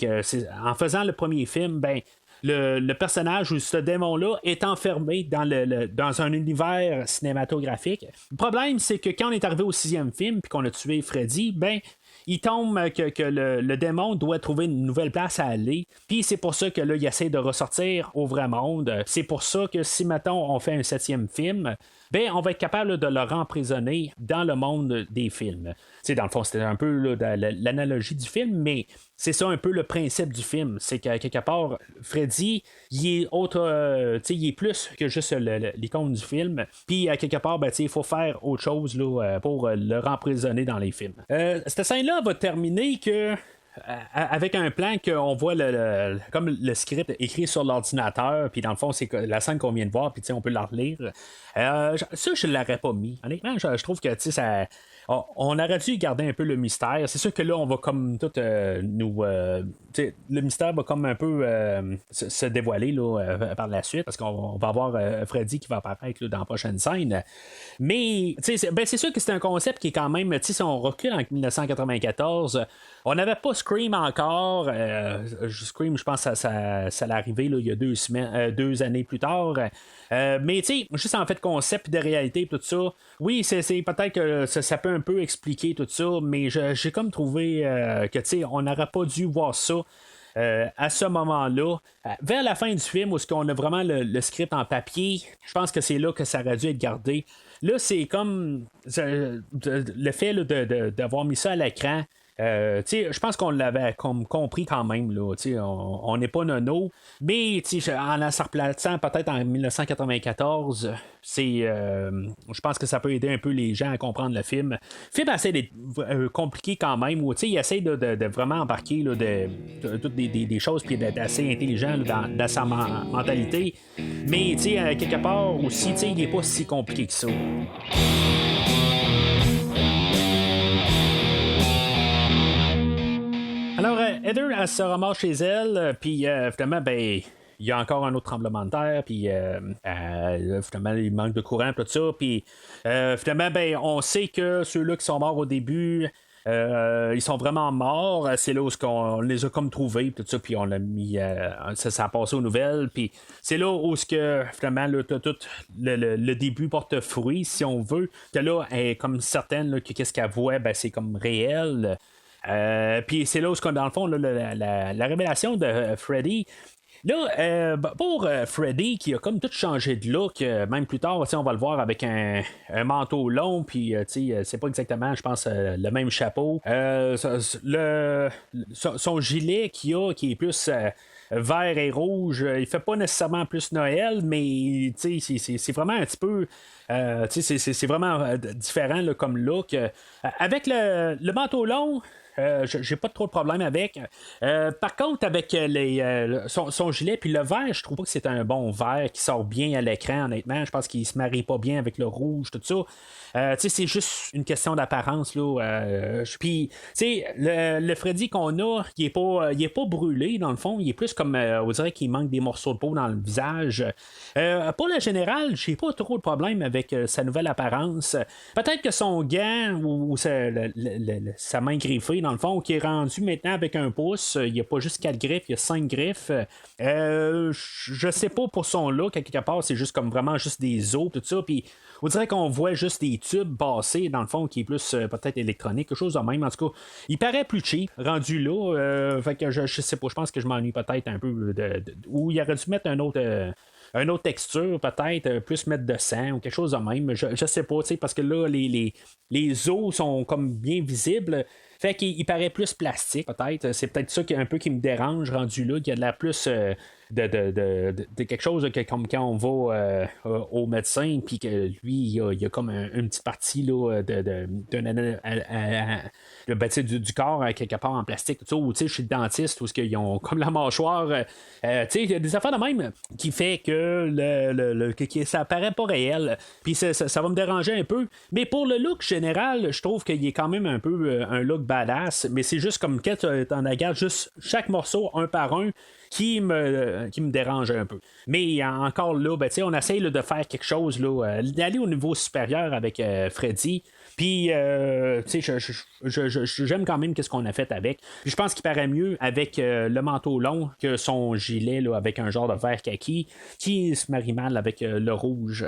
[SPEAKER 4] en faisant le premier film, ben le personnage ou ce démon-là est enfermé dans un univers cinématographique. Le problème, c'est que quand on est arrivé au 6e film puis qu'on a tué Freddy, ben il tombe que le démon doit trouver une nouvelle place à aller. Puis c'est pour ça que là, il essaie de ressortir au vrai monde. C'est pour ça que si, mettons, on fait un 7e film, ben, on va être capable de le emprisonner dans le monde des films. T'sais, dans le fond, c'était un peu là, l'analogie du film, mais c'est ça un peu le principe du film. C'est qu'à quelque part, Freddy, il est autre, il est plus que juste l'icône du film. Puis à quelque part, ben, il faut faire autre chose là, pour le emprisonner dans les films. Cette scène-là va terminer que avec un plan qu'on voit comme le script écrit sur l'ordinateur, puis dans le fond, c'est la scène qu'on vient de voir, puis on peut la relire. Ça, je ne l'aurais pas mis. Honnêtement, je trouve que ça. On aurait dû garder un peu le mystère. C'est sûr que là, on va comme tout le mystère va comme un peu se dévoiler là, par la suite, parce qu'on va avoir Freddy qui va apparaître là, dans la prochaine scène. Mais c'est sûr que c'est un concept qui est quand même, si on recule en 1994, on n'avait pas Scream encore. Scream, je pense que ça allait arriver là, il y a 2 années plus tard. Mais juste en fait concept de réalité tout ça, oui, c'est peut-être que ça peut un peu expliquer tout ça, mais j'ai comme trouvé que on n'aurait pas dû voir ça à ce moment-là. Vers la fin du film, où on a vraiment le script en papier, je pense que c'est là que ça aurait dû être gardé. Là, c'est comme le fait là, d'avoir mis ça à l'écran. Je pense qu'on l'avait compris quand même là, on n'est pas nono, mais en se replaçant peut-être en 1994, je pense que ça peut aider un peu les gens à comprendre le film. Le film essaie d'être compliqué quand même, où il essaie de vraiment embarquer là, toutes des choses, puis d'être assez intelligent là, dans sa mentalité, mais quelque part aussi il n'est pas si compliqué que ça. Alors, Heather, elle se ramasse chez elle, puis finalement, ben, il y a encore un autre tremblement de terre, puis finalement, il manque de courant, tout ça, puis finalement, ben, on sait que ceux-là qui sont morts au début, ils sont vraiment morts. C'est là où on les a comme trouvés, tout ça, puis on l'a mis, ça a passé aux nouvelles, puis c'est là où finalement, là, tout le début porte fruit, si on veut, que là, elle est comme certaine là, que qu'est-ce qu'elle voit, ben, c'est comme réel. Puis c'est là où, dans le fond, là, la révélation de Freddy. Là, pour Freddy, qui a comme tout changé de look, même plus tard, on va le voir avec un manteau long, puis c'est pas exactement, je pense, le même chapeau. Son gilet qu'il a, qui est plus vert et rouge, il fait pas nécessairement plus Noël, mais c'est vraiment un petit peu. C'est vraiment différent là, comme look. Avec le manteau long, j'ai pas trop de problème avec. Par contre, avec son gilet puis le vert, je trouve pas que c'est un bon vert qui sort bien à l'écran, honnêtement. Je pense qu'il se marie pas bien avec le rouge, tout ça. C'est juste une question d'apparence. Puis, le Freddy qu'on a, il est pas brûlé, dans le fond. Il est plus comme, on dirait qu'il manque des morceaux de peau dans le visage. Pour le général, j'ai pas trop de problème avec sa nouvelle apparence. Peut-être que son gant ou sa main griffée, dans le fond, qui est rendu maintenant avec un pouce, il n'y a pas juste 4 griffes, il y a 5 griffes. Je sais pas pour son look, à quelque part, c'est juste comme vraiment juste des os, tout ça, puis on dirait qu'on voit juste des tubes passer, dans le fond, qui est plus peut-être électronique, quelque chose de même. En tout cas, il paraît plus cheap, rendu là. Fait que je sais pas, je pense que je m'ennuie peut-être un peu où il aurait dû mettre un autre texture, peut-être, plus mettre de sang ou quelque chose de même. Je sais pas, parce que là, les os sont comme bien visibles. Fait qu'il paraît plus plastique, peut-être. C'est peut-être ça un peu qui me dérange, rendu là, qu'il y a de la plus de quelque chose comme quand on va au médecin, puis que lui, il y a comme une petite partie là, du corps quelque part en plastique, tout ça, ou chez le dentiste, où ils ont comme la mâchoire. Il y a des affaires de même qui fait que que ça paraît pas réel. Puis ça va me déranger un peu. Mais pour le look général, je trouve qu'il est quand même un peu un look badass. Mais c'est juste comme quand tu en regardes juste chaque morceau un par un qui me dérange un peu. Mais encore là, on essaye là, de faire quelque chose, là, d'aller au niveau supérieur avec Freddy. Puis, j'aime quand même ce qu'on a fait avec. Puis, je pense qu'il paraît mieux avec le manteau long que son gilet là, avec un genre de vert kaki qui se marie mal avec le rouge.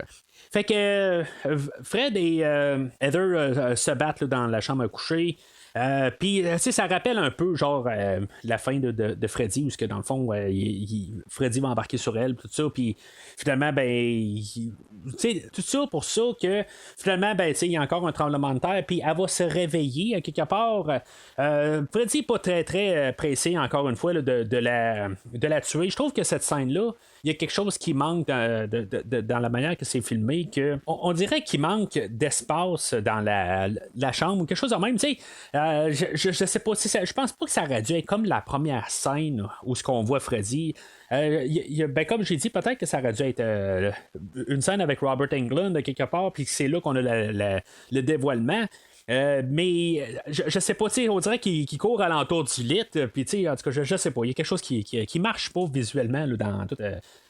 [SPEAKER 4] Fait que Fred et Heather se battent là, dans la chambre à coucher. Puis, ça rappelle un peu, genre, la fin de Freddy, où, dans le fond, Freddy va embarquer sur elle, tout ça, puis finalement, tout ça pour ça que, finalement, il y a encore un tremblement de terre, puis elle va se réveiller, à quelque part. Freddy n'est pas très, très pressé, encore une fois, là, de la tuer. Je trouve que cette scène-là, il y a quelque chose qui manque dans la manière que c'est filmé, que on dirait qu'il manque d'espace dans la chambre ou quelque chose de même. Je sais pas, je pense pas que ça aurait dû être comme la première scène où ce qu'on voit Freddy. Comme j'ai dit, peut-être que ça aurait dû être une scène avec Robert Englund quelque part, puis c'est là qu'on a le dévoilement. Mais je sais pas, on dirait qu'il court alentour du lit, puis en tout cas, je sais pas, il y a quelque chose qui marche pas visuellement là, dans toute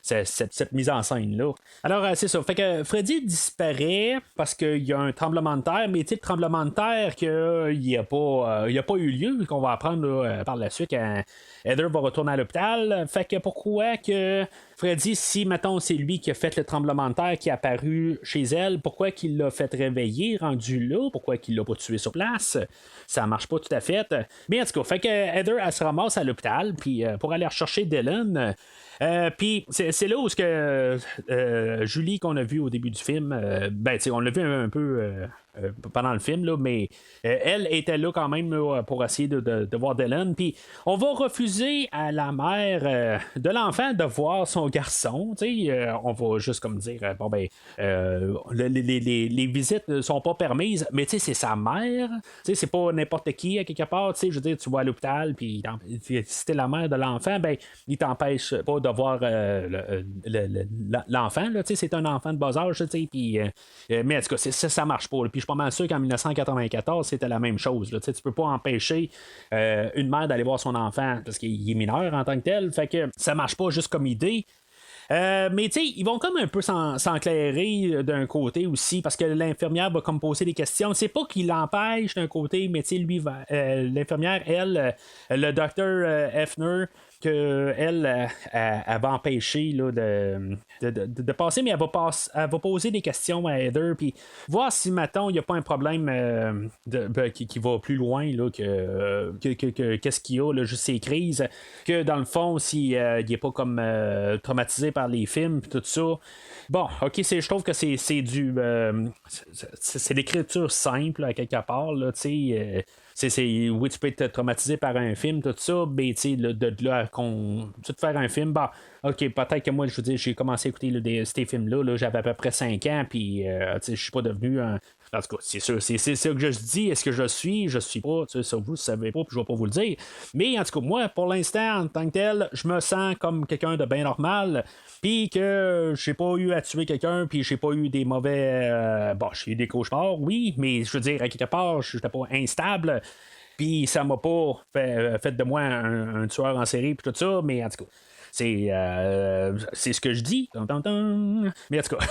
[SPEAKER 4] cette mise en scène-là. Alors, c'est ça. Fait que Freddy disparaît parce qu'il y a un tremblement de terre, mais le tremblement de terre qu'il n'y a pas eu lieu, qu'on va apprendre là, par la suite quand Heather va retourner à l'hôpital. Fait que pourquoi que Freddy, si mettons c'est lui qui a fait le tremblement de terre qui est apparu chez elle, pourquoi qu'il l'a fait réveiller rendu là, pourquoi qu'il l'a pas tué sur place, ça marche pas tout à fait. Mais en tout cas, fait que Heather elle se ramasse à l'hôpital puis pour aller rechercher Dylan. Puis c'est là où Julie qu'on a vu au début du film, on l'a vu un peu pendant le film, là, mais elle était là quand même là, pour essayer de voir Dylan. Puis on va refuser à la mère de l'enfant de voir son garçon. On va juste comme dire les visites ne sont pas permises, mais c'est sa mère. C'est pas n'importe qui à quelque part. Je veux dire, tu vas à l'hôpital, puis si t'es la mère de l'enfant, il t'empêche pas de voir l'enfant. C'est un enfant de bas âge, puis mais en tout cas, ça marche pas. Puis je suis pas mal sûr qu'en 1994, c'était la même chose. Là. Tu peux pas empêcher une mère d'aller voir son enfant parce qu'il est mineur en tant que tel. Fait que ça marche pas juste comme idée. Mais tu sais, ils vont comme un peu s'enclairer d'un côté aussi, parce que l'infirmière va comme poser des questions. C'est pas qu'il l'empêche d'un côté, mais tu sais, lui, l'infirmière, elle, le docteur Hefner, qu'elle va empêcher là, de passer, mais elle va poser des questions à Heather, puis voir si, mettons, il n'y a pas un problème qui va plus loin là, qu'est-ce qu'il y a, là, juste ces crises, que dans le fond, s'il n'est pas comme traumatisé par les films, tout ça. Bon, ok, je trouve que c'est l'écriture simple, à quelque part, là, tu sais. Oui, tu peux être traumatisé par un film, tout ça, mais tu sais, de là, tu te faire un film, ok, peut-être que moi, je veux dire, j'ai commencé à écouter ces films-là, j'avais à peu près 5 ans, puis je suis pas devenu un. En tout cas, c'est sûr, c'est ça que je dis. Est-ce que je suis pas, ça vous ne savez pas, puis je vais pas vous le dire. Mais en tout cas, moi, pour l'instant, en tant que tel, je me sens comme quelqu'un de bien normal, puis que j'ai pas eu à tuer quelqu'un, puis j'ai pas eu des mauvais. J'ai eu des cauchemars, oui, mais je veux dire, à quelque part, je n'étais pas instable. Puis ça m'a pas fait de moi un tueur en série, puis tout ça, mais en tout cas. C'est ce que je dis. Mais en tout cas.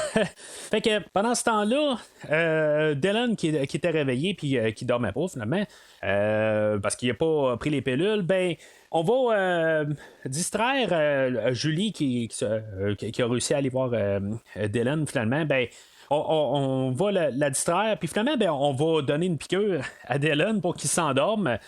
[SPEAKER 4] Fait que pendant ce temps-là, Dylan qui était réveillé puis qui dormait pas finalement, parce qu'il n'a pas pris les pilules, on va distraire Julie qui a réussi à aller voir Dylan finalement. On va la distraire, puis finalement, on va donner une piqûre à Dylan pour qu'il s'endorme.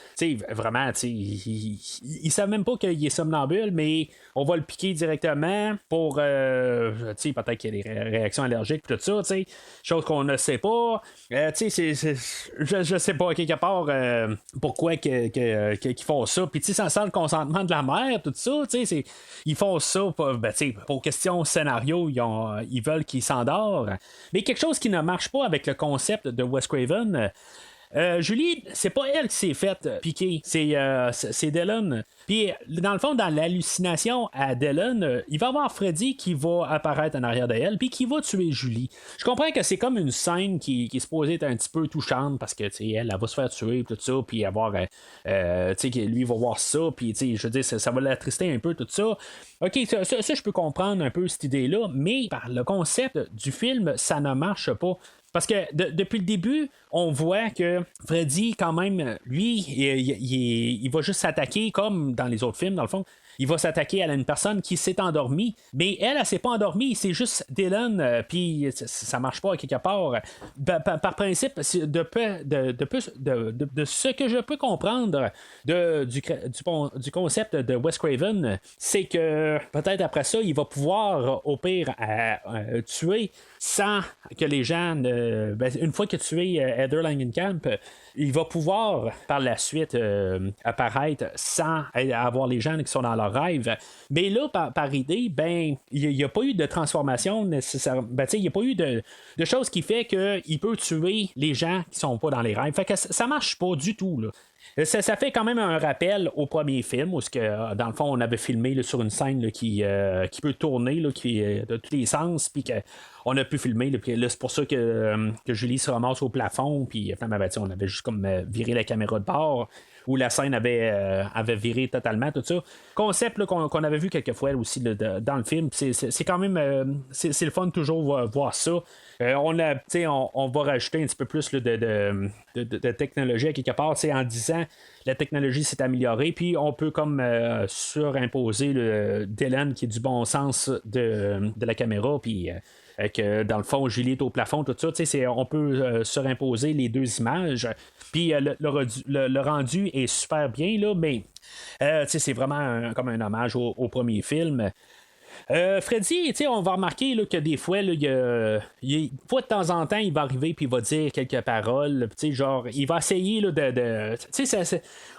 [SPEAKER 4] Vraiment, il savent même pas qu'il est somnambule, mais on va le piquer directement pour, peut-être qu'il y a des réactions allergiques, tout ça, chose qu'on ne sait pas. Je sais pas, quelque part, pourquoi qu'ils font ça. Puis, ça sent le consentement de la mère, tout ça, ils font ça pour question scénario, ils veulent qu'il s'endort. Mais quelque chose qui ne marche pas avec le concept de Wes Craven. Julie, c'est pas elle qui s'est faite piquer, c'est Dylan. Puis, dans le fond, dans l'hallucination à Dylan, il va y avoir Freddy qui va apparaître en arrière d'elle, puis qui va tuer Julie. Je comprends que c'est comme une scène qui est supposée être un petit peu touchante, parce que, elle va se faire tuer, tout ça, puis avoir, lui va voir ça, puis, je veux dire, ça va l'attrister un peu, tout ça. Ok, ça, je peux comprendre un peu cette idée-là, mais par le concept du film, ça ne marche pas. Parce que depuis le début, on voit que Freddy, quand même, lui, il va juste s'attaquer comme dans les autres films, dans le fond. il va s'attaquer à une personne qui s'est endormie, mais elle s'est pas endormie, c'est juste Dylan, puis ça marche pas à quelque part. Par principe, de ce que je peux comprendre du concept de Wes Craven, c'est que peut-être après ça, il va pouvoir au pire tuer sans que les gens une fois que tu es Heather Langenkamp, il va pouvoir par la suite apparaître sans avoir les gens qui sont dans leur rêve. Mais là, par idée, il n'y a pas eu de transformation nécessaire. Il n'y a pas eu de choses qui fait qu'il peut tuer les gens qui sont pas dans les rêves. Fait que ça marche pas du tout, là. Ça fait quand même un rappel au premier film où dans le fond on avait filmé là, sur une scène là, qui peut tourner là, de tous les sens, puis qu'on a pu filmer là, puis là, c'est pour ça que Julie se ramasse au plafond, puis on avait juste comme viré la caméra de bord où la scène avait viré totalement, tout ça. Concept là, qu'on avait vu quelques fois aussi là, dans le film. C'est quand même c'est le fun toujours voir ça. On va rajouter un petit peu plus là, de technologie à quelque part, en disant la technologie s'est améliorée, puis on peut comme surimposer le Dylan qui est du bon sens de la caméra, puis que dans le fond Julie est au plafond, tout ça, on peut surimposer les deux images, puis le rendu est super bien là, mais c'est vraiment comme un hommage au premier film. Freddy, on va remarquer là, que des fois, là, de temps en temps, il va arriver puis il va dire quelques paroles. Genre, il va essayer là,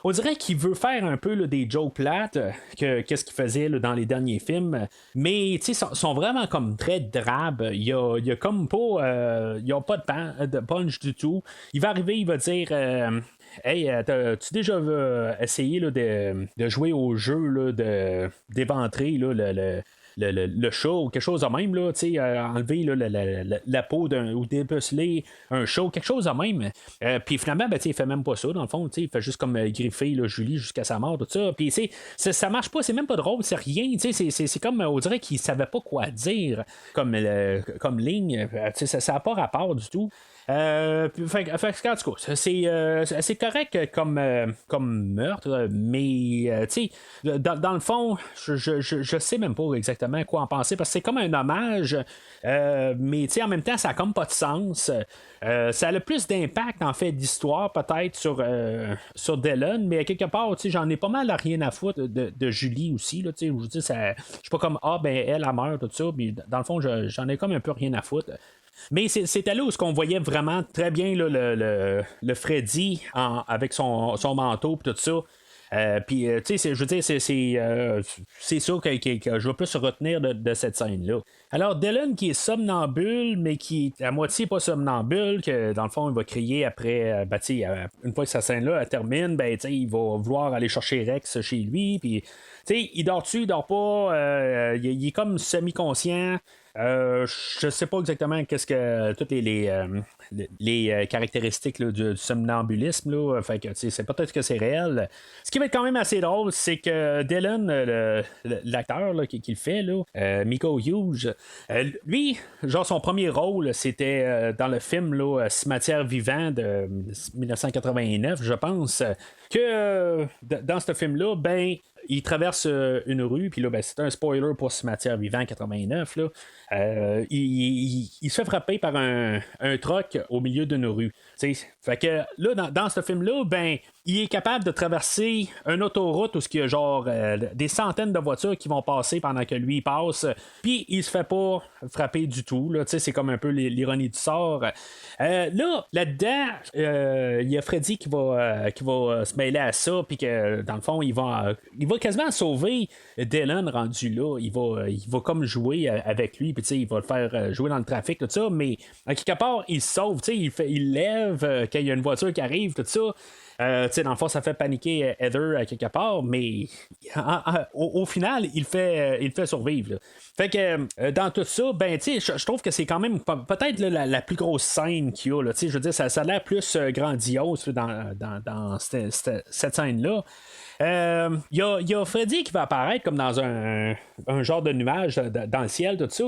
[SPEAKER 4] on dirait qu'il veut faire un peu là, des jokes plates qu'est-ce qu'il faisait là, dans les derniers films. Mais sont vraiment comme très drabes. Il y a comme pas, ils n'ont pas de punch du tout. Il va arriver, il va dire. Hey, as-tu déjà essayé là, de jouer au jeu là, d'éventrer là, le chat ou quelque chose de même, là, enlever là, la peau ou dépeceler un chat ou quelque chose de même. Puis finalement, il fait même pas ça, dans le fond, il fait juste comme griffer là, Julie jusqu'à sa mort, tout ça. Puis ça marche pas, c'est même pas drôle, c'est rien, c'est comme, on dirait qu'il savait pas quoi dire comme ligne, ça n'a pas rapport du tout. En tout cas, c'est correct comme meurtre, mais dans le fond, je sais même pas exactement quoi en penser, parce que c'est comme un hommage, mais en même temps, ça a comme pas de sens. Ça a le plus d'impact en fait d'histoire peut-être sur Dylan, mais à quelque part, j'en ai pas mal à rien à foutre de Julie aussi. Là, je dis, je suis pas comme elle meurt, tout ça, mais dans le fond, j'en ai comme un peu rien à foutre. Mais c'était là où on voyait vraiment très bien là, le Freddy avec son manteau et tout ça. Puis, je veux dire, c'est ça que je veux plus retenir de cette scène-là. Alors, Dylan qui est somnambule, mais qui est à moitié pas somnambule, que dans le fond, il va crier après, une fois que cette scène-là elle termine, il va vouloir aller chercher Rex chez lui, puis, il dort-tu, il dort pas, il est comme semi-conscient. Je sais pas exactement qu'est-ce que toutes les caractéristiques là, du somnambulisme là, fait que c'est peut-être que c'est réel. Ce qui va être quand même assez drôle, c'est que Dylan, l'acteur là, qui le fait là, Miko Hughes, lui, genre son premier rôle, c'était dans le film là, Cimetière vivant de 1989, je pense, que dans ce film-là, il traverse une rue, puis là, c'est un spoiler pour Cimetière vivant 89. Là. Il se fait frapper par un truck au milieu d'une rue. T'sais. Fait que là, dans ce film-là, il est capable de traverser une autoroute où il y a genre des centaines de voitures qui vont passer pendant que lui il passe, puis il se fait pas frapper du tout. Là. C'est comme un peu l'ironie du sort. Là-dedans, il y a Freddy qui va se mêler à ça, puis que dans le fond, il va quasiment sauver Dylan rendu là. Il va comme jouer avec lui, puis il va le faire jouer dans le trafic, tout ça, mais à quelque part, il se sauve, il lève quand il y a une voiture qui arrive, tout ça. Dans le fond, ça fait paniquer Heather à quelque part, mais au final, il fait survivre. Là. Fait que dans tout ça, je trouve que c'est quand même peut-être la plus grosse scène qu'il y a. Là, je veux dire, ça a l'air plus grandiose là, dans cette scène-là. Il y a Freddy qui va apparaître comme dans un genre de nuage dans le ciel, tout ça.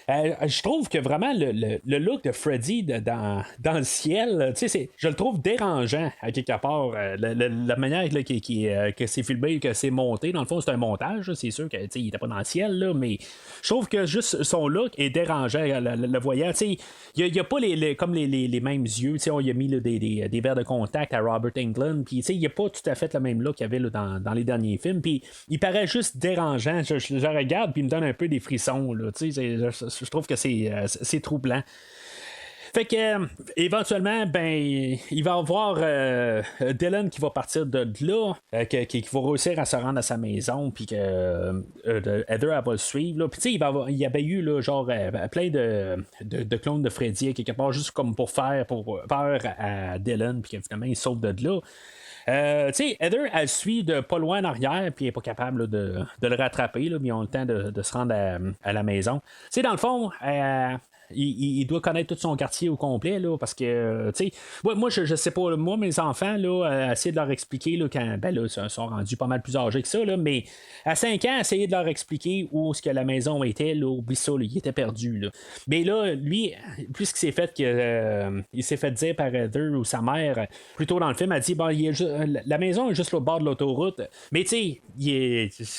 [SPEAKER 4] Je trouve que vraiment le look de Freddy dans le ciel, je le trouve dérangeant à quelque part. genre, la manière là, que c'est filmé, que c'est monté, dans le fond, c'est un montage, là, c'est sûr qu'il n'était pas dans le ciel, là, mais je trouve que juste son look est dérangeant, le voyant. Il n'y a pas comme les mêmes yeux. On y a mis là, des verres de contact à Robert Englund, puis il n'y a pas tout à fait le même look qu'il y avait là, dans les derniers films, puis il paraît juste dérangeant. Je regarde, puis il me donne un peu des frissons. Là, je trouve que c'est troublant. Fait que éventuellement, ben, il va y avoir Dylan qui va partir de là, qui va réussir à se rendre à sa maison, puis que Heather elle va le suivre. Là. Puis tu sais, il y avait eu là, genre plein de clones de Freddy quelque part, juste comme pour faire peur à Dylan, puis que finalement il saute de là. Tu sais, Heather, elle suit de pas loin en arrière, puis elle n'est pas capable là, de le rattraper, là, mais ils ont le temps de se rendre à la maison. Tu sais, dans le fond, il doit connaître tout son quartier au complet, là, parce que, tu sais, moi, je sais pas, moi, mes enfants, là, essayer de leur expliquer, là, quand, ben là, ils sont rendus pas mal plus âgés que ça, là, mais à 5 ans, essayer de leur expliquer où est-ce que la maison était, là, oublie ça, là, il était perdu, là. Mais là, lui, puisqu'il s'est fait il s'est fait dire par Heather ou sa mère, plus tôt dans le film, elle dit, bon, la maison est juste au bord de l'autoroute, mais tu sais,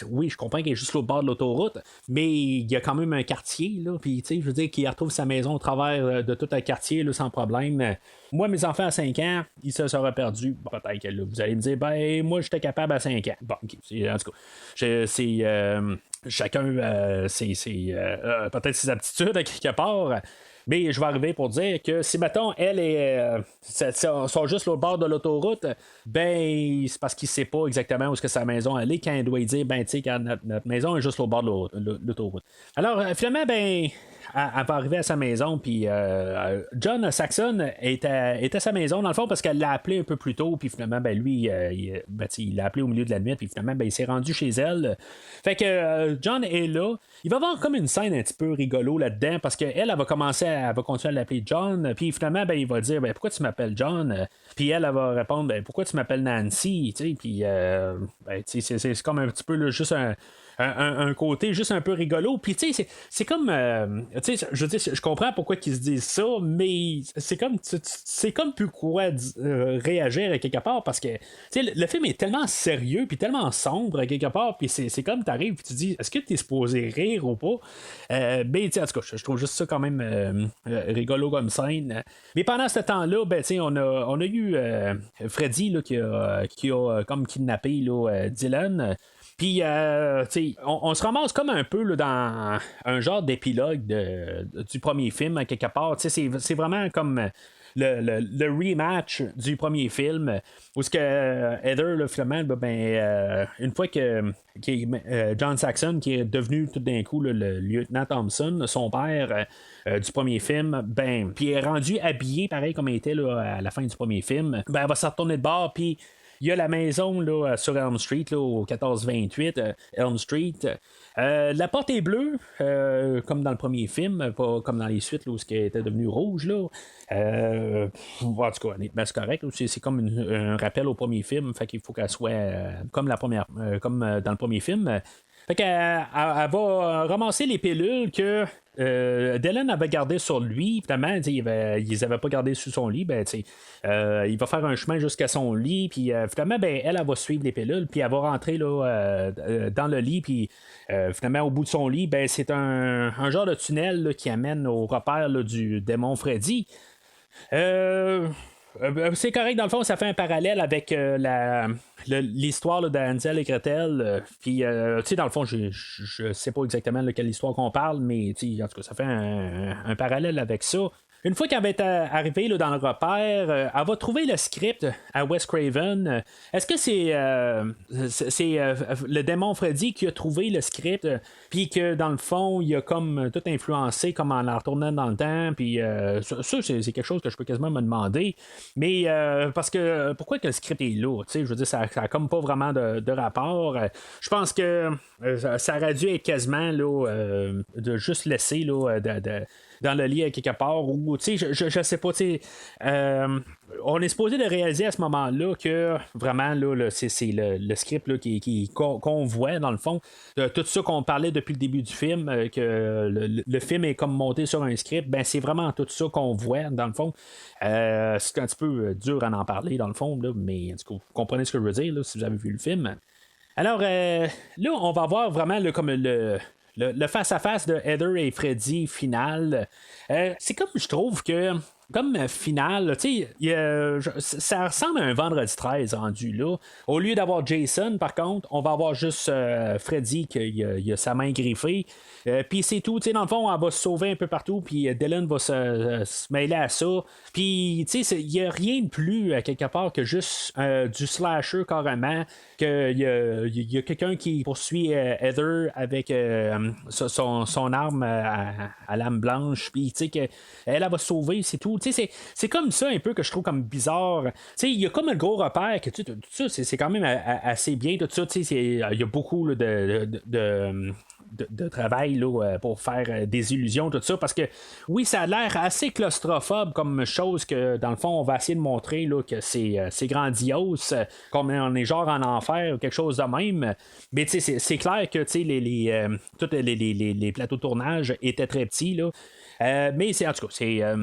[SPEAKER 4] oui, je comprends qu'il est juste au bord de l'autoroute, mais il y a quand même un quartier, là, puis tu sais, je veux dire qu'il retrouve sa maison au travers de tout un quartier là, sans problème. Moi, mes enfants à 5 ans, ils se seraient perdus. Bon, peut-être que là, vous allez me dire, ben, moi, j'étais capable à 5 ans. Bon, ok. En tout cas, chacun, peut-être ses aptitudes à quelque part. Mais je vais arriver pour dire que si, mettons, elle sont juste au bord de l'autoroute, ben, c'est parce qu'il sait pas exactement où est-ce que sa maison elle est quand elle doit lui dire, ben, tu sais, quand notre maison est juste au bord de l'autoroute. Alors, finalement, ben, elle va arriver à sa maison, puis John Saxon est à sa maison, dans le fond, parce qu'elle l'a appelé un peu plus tôt, puis finalement, ben, lui, il l'a appelé au milieu de la nuit, puis finalement, ben, il s'est rendu chez elle. Fait que John est là. Il va y avoir comme une scène un petit peu rigolo là-dedans, parce qu'elle va continuer à l'appeler John, puis finalement, ben, il va dire, ben, pourquoi tu m'appelles John? Puis elle va répondre, ben, pourquoi tu m'appelles Nancy? Puis ben, c'est comme un petit peu là, juste un côté juste un peu rigolo. Puis tu sais, c'est comme tu sais, je veux dire, je comprends pourquoi ils se disent ça, mais c'est comme plus quoi réagir à quelque part, parce que tu sais, le film est tellement sérieux puis tellement sombre à quelque part, puis c'est comme t'arrives puis tu dis, est-ce que t'es supposé rire ou pas? Ben tu sais, en tout cas, je trouve juste ça quand même rigolo comme scène. Mais pendant ce temps-là, ben tu sais, on a eu Freddy là, qui a comme kidnappé là, Dylan. Puis, on se ramasse comme un peu là, dans un genre d'épilogue du premier film, à quelque part. C'est vraiment comme le rematch du premier film, où ce que Heather, là, finalement, une fois que John Saxon, qui est devenu tout d'un coup là, le lieutenant Thompson, son père du premier film, ben, puis est rendu habillé pareil comme il était là, à la fin du premier film, ben, elle va se retourner de bord, puis il y a la maison là, sur Elm Street, là, au 1428 Elm Street. La porte est bleue, comme dans le premier film, pas comme dans les suites, là, où ce était devenu rouge. Là. En tout cas, c'est correct. C'est comme un rappel au premier film, fait qu'il faut qu'elle soit comme dans le premier film. Fait qu'elle va ramasser les pilules que Dylan avait gardées sur lui. Finalement, ils n'avaient pas gardé sous son lit. Ben, il va faire un chemin jusqu'à son lit. Puis finalement, ben, elle va suivre les pilules. Puis elle va rentrer là, dans le lit. Puis finalement, au bout de son lit, ben, c'est un genre de tunnel là, qui amène au repère là, du démon Freddy. C'est correct, dans le fond, ça fait un parallèle avec l'histoire là, d'Hansel et Gretel. Puis, tu sais, dans le fond, je sais pas exactement de quelle histoire qu'on parle, mais en tout cas, ça fait un parallèle avec ça. Une fois qu'elle va être arrivée là, dans le repère, elle va trouver le script à Wes Craven. Est-ce que c'est le démon Freddy qui a trouvé le script, puis que dans le fond, il a comme tout influencé, comme en la retournant dans le temps, puis ça, c'est quelque chose que je peux quasiment me demander. Mais parce que pourquoi que le script est là? Je veux dire, ça a comme pas vraiment de rapport. Je pense que ça aurait dû être quasiment là, de juste laisser là, dans le lit à quelque part, ou tu sais, je sais pas, tu sais, on est supposé de réaliser à ce moment-là que vraiment là, c'est le script là, qu'on voit dans le fond, tout ça qu'on parlait depuis le début du film, que le film est comme monté sur un script, ben c'est vraiment tout ça qu'on voit dans le fond. C'est un petit peu dur à en parler dans le fond, là, mais en tout cas, vous comprenez ce que je veux dire là, si vous avez vu le film. Alors là, on va voir vraiment là, comme le face-à-face de Heather et Freddy final. C'est comme je trouve que comme finale, tu sais, ça ressemble à un vendredi 13 rendu là. Au lieu d'avoir Jason, par contre, on va avoir juste Freddy qui a sa main griffée. Puis c'est tout, tu sais, dans le fond, on va se sauver un peu partout, puis Dylan va se mêler à ça. Puis, tu sais, il n'y a rien de plus, à quelque part, que juste du slasher carrément, qu'il y a quelqu'un qui poursuit Heather avec son arme à lame blanche, puis, tu sais, qu'elle va se sauver, c'est tout. Tu sais, c'est comme ça un peu que je trouve comme bizarre. Tu sais, il y a comme un gros repère que tout ça, c'est quand même assez bien, tout ça, tu sais, il y a beaucoup là, de travail là, pour faire des illusions, tout ça, parce que oui, ça a l'air assez claustrophobe comme chose que dans le fond, on va essayer de montrer là, que c'est grandiose, comme on est genre en enfer ou quelque chose de même. Mais tu sais, c'est clair que tous les plateaux de tournage étaient très petits, là. Mais c'est en tout cas,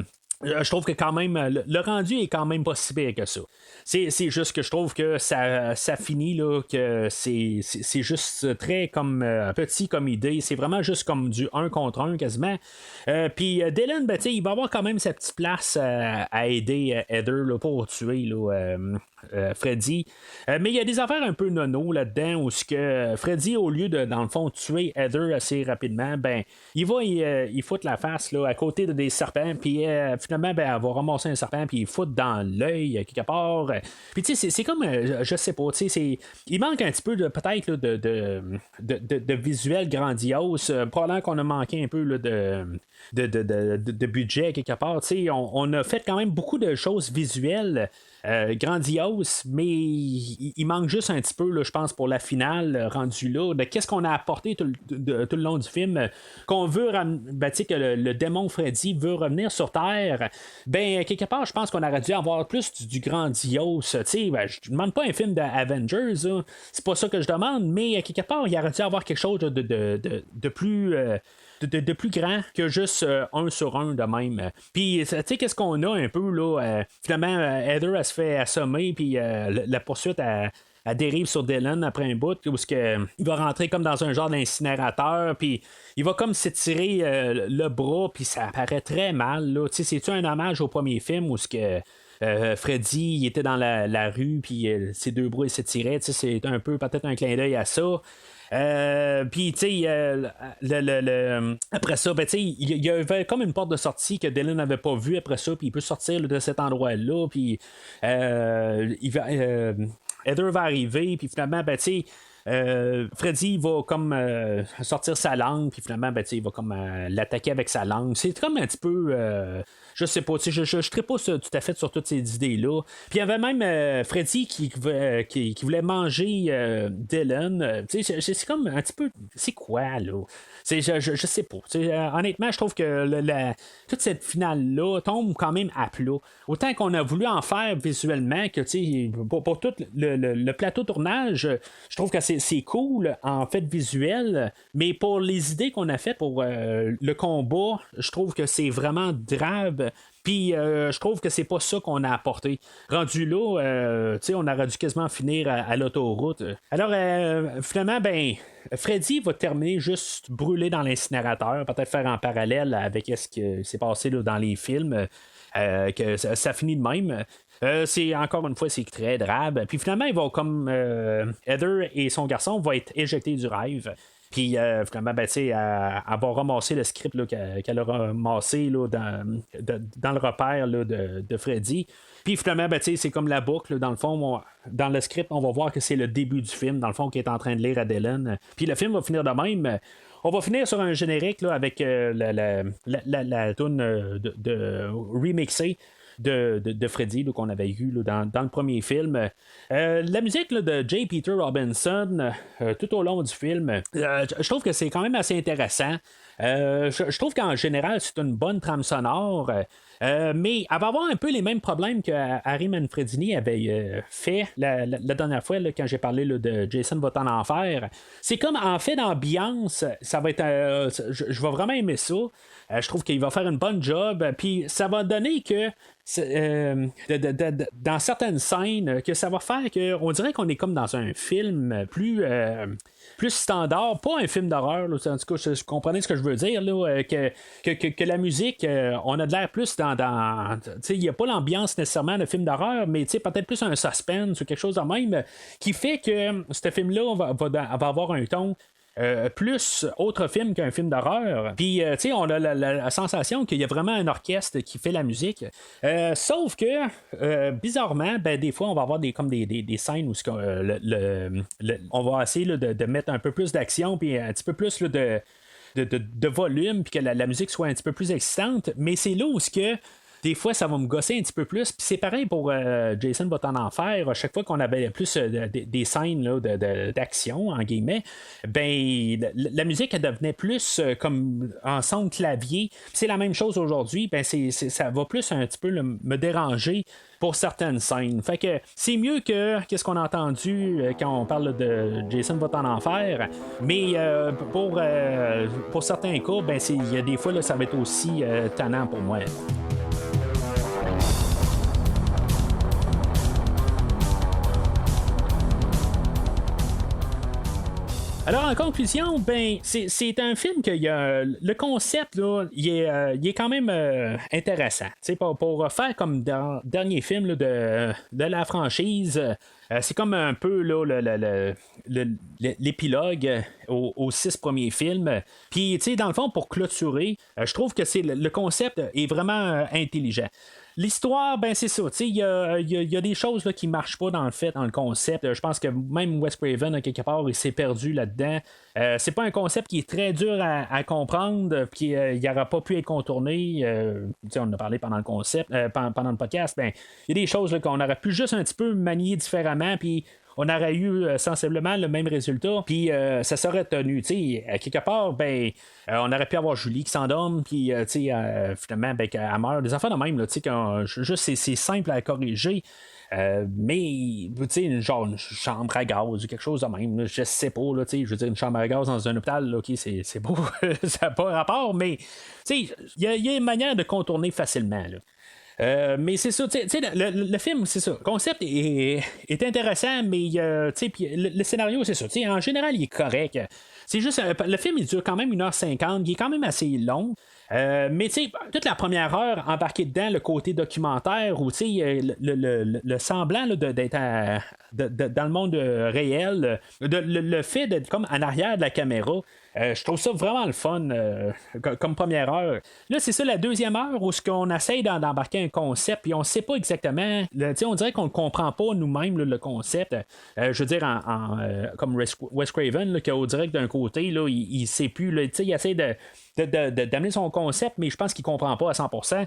[SPEAKER 4] je trouve que quand même, le rendu est quand même pas si pire que ça. C'est juste que je trouve que ça finit là, que c'est juste très comme petit comme idée. C'est vraiment juste comme du 1 contre 1 quasiment. Puis Dylan, ben, il va avoir quand même sa petite place à aider Heather là, pour tuer là, Freddy. Mais il y a des affaires un peu nono là-dedans où ce que Freddy, au lieu de, dans le fond, tuer Heather assez rapidement, ben, il fout la face là, à côté des serpents, puis finalement, ben, elle va ramasser un serpent, puis il fout dans l'œil quelque part. Puis tu sais, c'est comme, je sais pas, tu sais, il manque un petit peu de peut-être là, de visuel grandiose. Probablement qu'on a manqué un peu là, de budget quelque part. Tu sais, on a fait quand même beaucoup de choses visuelles. Grandiose, mais il manque juste un petit peu, là, je pense, pour la finale rendue là, de qu'est-ce qu'on a apporté tout le long du film, qu'on veut que le démon Freddy veut revenir sur Terre. Ben, quelque part, je pense qu'on aurait dû avoir plus du grandiose. Ben, je ne demande pas un film d'Avengers, c'est pas ça que je demande, mais quelque part, il aurait dû avoir quelque chose de plus... De plus grand que juste 1 sur 1 de même. Puis, tu sais, qu'est-ce qu'on a un peu, là? Finalement, Heather, elle se fait assommer, puis la poursuite, elle dérive sur Dylan après un bout, où il va rentrer comme dans un genre d'incinérateur, puis il va comme s'étirer le bras, puis ça paraît très mal, là. Tu sais, c'est-tu un hommage au premier film, où Freddy il était dans la rue, puis ses deux bras s'étiraient, tu sais, c'est un peu peut-être un clin d'œil à ça. Puis, tu sais, après ça, ben, tu sais, il y avait comme une porte de sortie que Dylan n'avait pas vue après ça, puis il peut sortir là, de cet endroit-là, puis Heather va arriver, puis finalement, ben, tu sais, Freddy va comme sortir sa langue, puis finalement, ben, il va comme l'attaquer avec sa langue. C'est comme un petit peu. Je sais pas, je ne serais pas tout à fait sur toutes ces idées-là. Puis il y avait même Freddy qui voulait manger Dylan. C'est comme un petit peu. C'est quoi, là? Je sais pas. Honnêtement, je trouve que toute cette finale-là tombe quand même à plat. Autant qu'on a voulu en faire visuellement, que pour tout le plateau tournage, je trouve que c'est cool en fait visuel, mais pour les idées qu'on a faites pour le combat, je trouve que c'est vraiment drabe. Puis je trouve que c'est pas ça qu'on a apporté. Rendu là, on aurait dû quasiment finir à l'autoroute. Alors finalement, ben Freddy va terminer juste brûlé dans l'incinérateur, peut-être faire en parallèle avec ce qui s'est passé là, dans les films, que ça finit de même. C'est encore une fois, c'est très drabe. Puis finalement, il va comme Heather et son garçon vont être éjectés du rêve. Puis finalement, ben, elle va ramasser le script là, qu'elle a ramassé là, dans le repère là, de Freddy. Puis finalement, ben, c'est comme la boucle. Là, dans le fond, dans le script, on va voir que c'est le début du film, dans le fond, qu'il est en train de lire à Dylan. Puis le film va finir de même. On va finir sur un générique là, avec la tune de remixée. de Freddy là, qu'on avait eu là, dans le premier film. La musique là, de J. Peter Robinson tout au long du film, je trouve que c'est quand même assez intéressant. Je trouve qu'en général, c'est une bonne trame sonore. Mais elle va avoir un peu les mêmes problèmes que Harry Manfredini avait fait la dernière fois là, quand j'ai parlé là, de Jason va en enfer. C'est comme en fait d'ambiance, ça va être. Je vais vraiment aimer ça. Je trouve qu'il va faire une bonne job. Puis ça va donner que dans certaines scènes, que ça va faire qu'on dirait qu'on est comme dans un film plus standard, pas un film d'horreur. Là, en tout cas, vous comprenez ce que je veux dire, là, que la musique, on a de l'air plus dans il n'y a pas l'ambiance nécessairement de film d'horreur, mais peut-être plus un suspense ou quelque chose de même qui fait que ce film-là va avoir un ton plus autre film qu'un film d'horreur. Puis, on a la sensation qu'il y a vraiment un orchestre qui fait la musique. Sauf que, bizarrement, des fois, on va avoir des scènes où on va essayer là, de mettre un peu plus d'action, puis un petit peu plus là, de volume, puis que la musique soit un petit peu plus excitante. Mais c'est là où des fois, ça va me gosser un petit peu plus. Puis c'est pareil pour Jason va en enfer. À chaque fois qu'on avait plus des scènes là, d'action, en guillemets, la musique, elle devenait plus comme en son clavier. Puis c'est la même chose aujourd'hui. Ça va plus un petit peu me déranger pour certaines scènes. Fait que c'est mieux que qu'est-ce qu'on a entendu quand on parle de Jason va en enfer. Mais pour certains cas, il y a des fois, là, ça va être aussi tannant pour moi. Alors, en conclusion, c'est un film que le concept, là, il est quand même intéressant. Pour faire comme dernier film là, de la franchise, c'est comme un peu là, l'épilogue aux 6 premiers films. Puis, dans le fond, pour clôturer, je trouve que le concept est vraiment intelligent. L'histoire, c'est ça. Il y a des choses là, qui ne marchent pas dans le concept. Je pense que même Wes Craven, à quelque part, il s'est perdu là-dedans. C'est pas un concept qui est très dur à comprendre, puis il n'aura pas pu être contourné. On en a parlé pendant le concept, pendant le podcast. Il y a des choses là, qu'on aurait pu juste un petit peu manier différemment, puis on aurait eu sensiblement le même résultat, puis ça serait tenu. À quelque part, on aurait pu avoir Julie qui s'endorme, puis finalement, qu'elle meurt. Des affaires de même, juste c'est simple à corriger. Mais, genre une chambre à gaz ou quelque chose de même, là, je sais pas, là, je veux dire, une chambre à gaz dans un hôpital, là, ok, c'est beau, ça n'a pas rapport, mais, il y a une manière de contourner facilement, là. Mais c'est ça, le film, c'est ça. Le concept est intéressant, mais le scénario, c'est ça. En général, il est correct. C'est juste, le film, il dure quand même 1h50, il est quand même assez long. Mais toute la première heure embarqué dedans le côté documentaire ou le semblant là, d'être dans le monde réel, le fait d'être comme en arrière de la caméra. Je trouve ça vraiment le fun comme première heure. Là, c'est ça la deuxième heure où on essaye d'embarquer un concept puis on sait pas exactement. On dirait qu'on ne comprend pas nous-mêmes le concept. Je veux dire, comme Wes Craven, là, qui on dirait que d'un côté, là, il sait plus. Là, il essaie d'amener son concept, mais je pense qu'il comprend pas à 100%.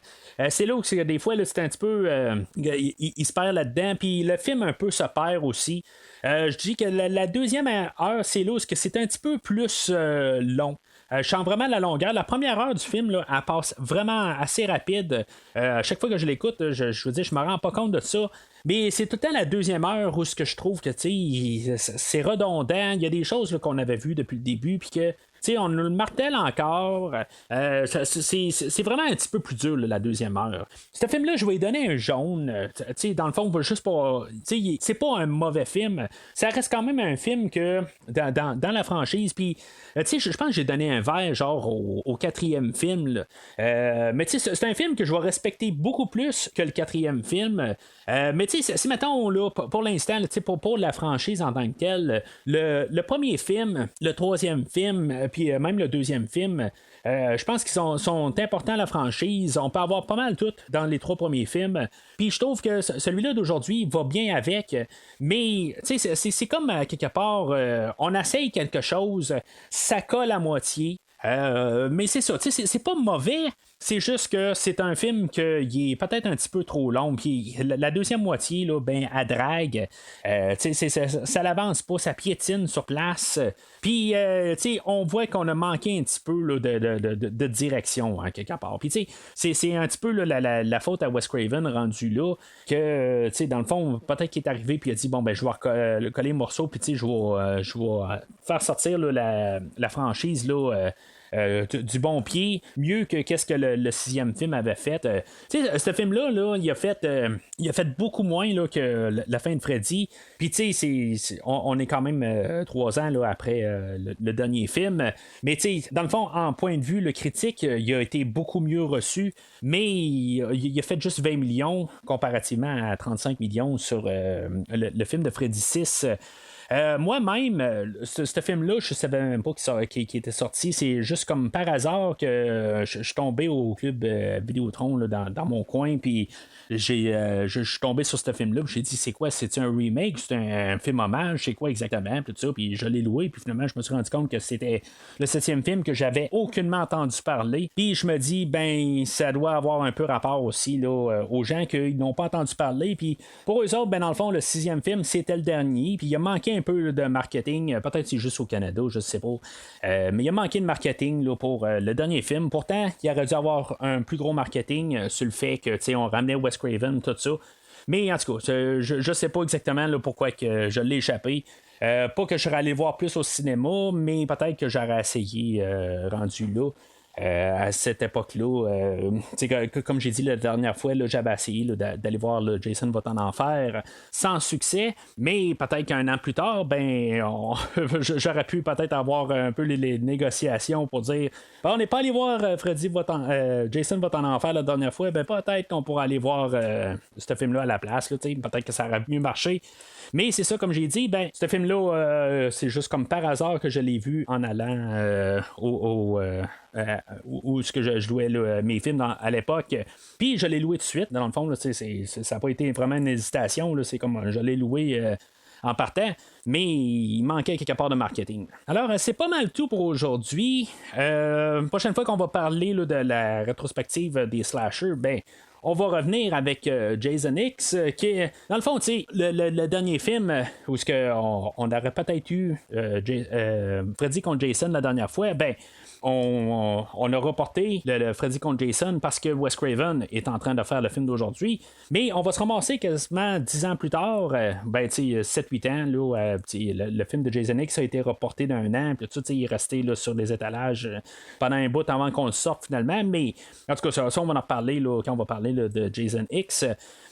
[SPEAKER 4] C'est là où des fois, là, c'est un petit peu. Il se perd là-dedans, puis le film un peu se perd aussi. Je dis que la deuxième heure, c'est là où c'est un petit peu plus long. Je sens vraiment la longueur. La première heure du film, là, elle passe vraiment assez rapide. À chaque fois que je l'écoute, je veux dire, je me rends pas compte de ça. Mais c'est tout le temps la deuxième heure où ce que je trouve que c'est redondant. Il y a des choses là, qu'on avait vues depuis le début, puis que on nous le martèle encore. C'est vraiment un petit peu plus dur là, la deuxième heure. Ce film-là, je vais lui donner un jaune. Dans le fond, on va juste pas. C'est pas un mauvais film. Ça reste quand même un film que dans la franchise. Puis, je pense que j'ai donné un vert genre au quatrième film. Mais c'est un film que je vais respecter beaucoup plus que le quatrième film. Mais si mettons là, pour l'instant, pour la franchise en tant que telle, le premier film, le troisième film, puis même le deuxième film, je pense qu'ils sont importants à la franchise. On peut avoir pas mal tout dans les 3 premiers films. Puis je trouve que celui-là d'aujourd'hui va bien avec. Mais c'est comme quelque part, on essaye quelque chose, ça colle à moitié. Mais c'est ça, c'est pas mauvais. C'est juste que c'est un film qui est peut-être un petit peu trop long. Puis la deuxième moitié, là, ben, elle drague. Ça l'avance pas, ça piétine sur place. Puis, on voit qu'on a manqué un petit peu là, de direction, hein, quelque part. Puis, c'est un petit peu là, la faute à Wes Craven rendu là, que, dans le fond, peut-être qu'il est arrivé, puis il a dit, bon, ben, je vais coller le morceau, puis, je vais faire sortir là, la franchise, là. Du bon pied, mieux que qu'est-ce que le sixième film avait fait. Ce film-là, là, il a fait beaucoup moins là, que la fin de Freddy. Puis, on est quand même 3 ans là, après le dernier film. Mais, dans le fond, en point de vue, le critique, il a été beaucoup mieux reçu. Mais il a fait juste 20 millions comparativement à 35 millions sur le film de Freddy 6. Moi-même, ce film-là, je savais même pas qu'il était sorti. C'est juste comme par hasard que je suis tombé au club Vidéotron là, dans mon coin, puis je suis tombé sur ce film-là, puis j'ai dit c'est quoi, c'est un remake, c'est un film hommage, c'est quoi exactement, puis tout ça, puis je l'ai loué, puis finalement je me suis rendu compte que c'était le 7e film que j'avais aucunement entendu parler, puis je me dis ben ça doit avoir un peu rapport aussi là, aux gens qui n'ont pas entendu parler, puis pour eux autres, ben dans le fond le 6e film c'était le dernier, puis il a manqué un peu de marketing, peut-être c'est juste au Canada, je sais pas, mais il a manqué de marketing là, pour le dernier film. Pourtant il aurait dû avoir un plus gros marketing sur le fait que on ramenait Wes Craven, tout ça. Mais en tout cas, je sais pas exactement là, pourquoi que je l'ai échappé. Pas que je serais allé voir plus au cinéma, mais peut-être que j'aurais essayé rendu là. À cette époque-là, comme j'ai dit la dernière fois, là, j'avais essayé là, d'aller voir là, Jason va en enfer sans succès, mais peut-être qu'un an plus tard, j'aurais pu peut-être avoir un peu les négociations pour dire on n'est pas allé voir Jason va en enfer la dernière fois, peut-être qu'on pourra aller voir ce film-là à la place, là, peut-être que ça aurait mieux marché. Mais c'est ça, comme j'ai dit, ce film-là, c'est juste comme par hasard que je l'ai vu en allant où ce que je louais là, mes films à l'époque. Puis je l'ai loué tout de suite. Dans le fond, là, ça n'a pas été vraiment une hésitation. Là, c'est comme je l'ai loué en partant, mais il manquait quelque part de marketing. Alors, c'est pas mal tout pour aujourd'hui. Prochaine fois qu'on va parler là, de la rétrospective des slashers, on va revenir avec Jason X, qui est, dans le fond, le dernier film où on aurait peut-être eu Freddy contre Jason la dernière fois, on a reporté le Freddy contre Jason parce que Wes Craven est en train de faire le film d'aujourd'hui, mais on va se ramasser quasiment 10 ans plus tard, 7-8 ans, là, le film de Jason X a été reporté d'un an, puis tout il est resté là, sur les étalages pendant un bout avant qu'on le sorte finalement, mais en tout cas, ça on va en reparler là, quand on va parler là, de Jason X.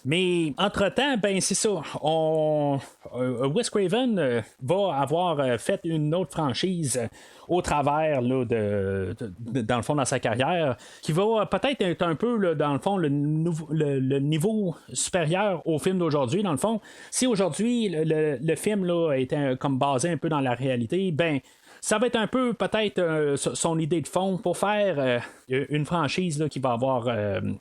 [SPEAKER 4] Mais entre-temps, c'est ça. Wes Craven va avoir fait une autre franchise au travers là, dans le fond, dans sa carrière, qui va peut-être être un peu, là, dans le fond, le niveau supérieur au film d'aujourd'hui. Dans le fond, si aujourd'hui, le film là, était comme basé un peu dans la réalité, ça va être un peu peut-être son idée de fond pour faire une franchise là, qui va avoir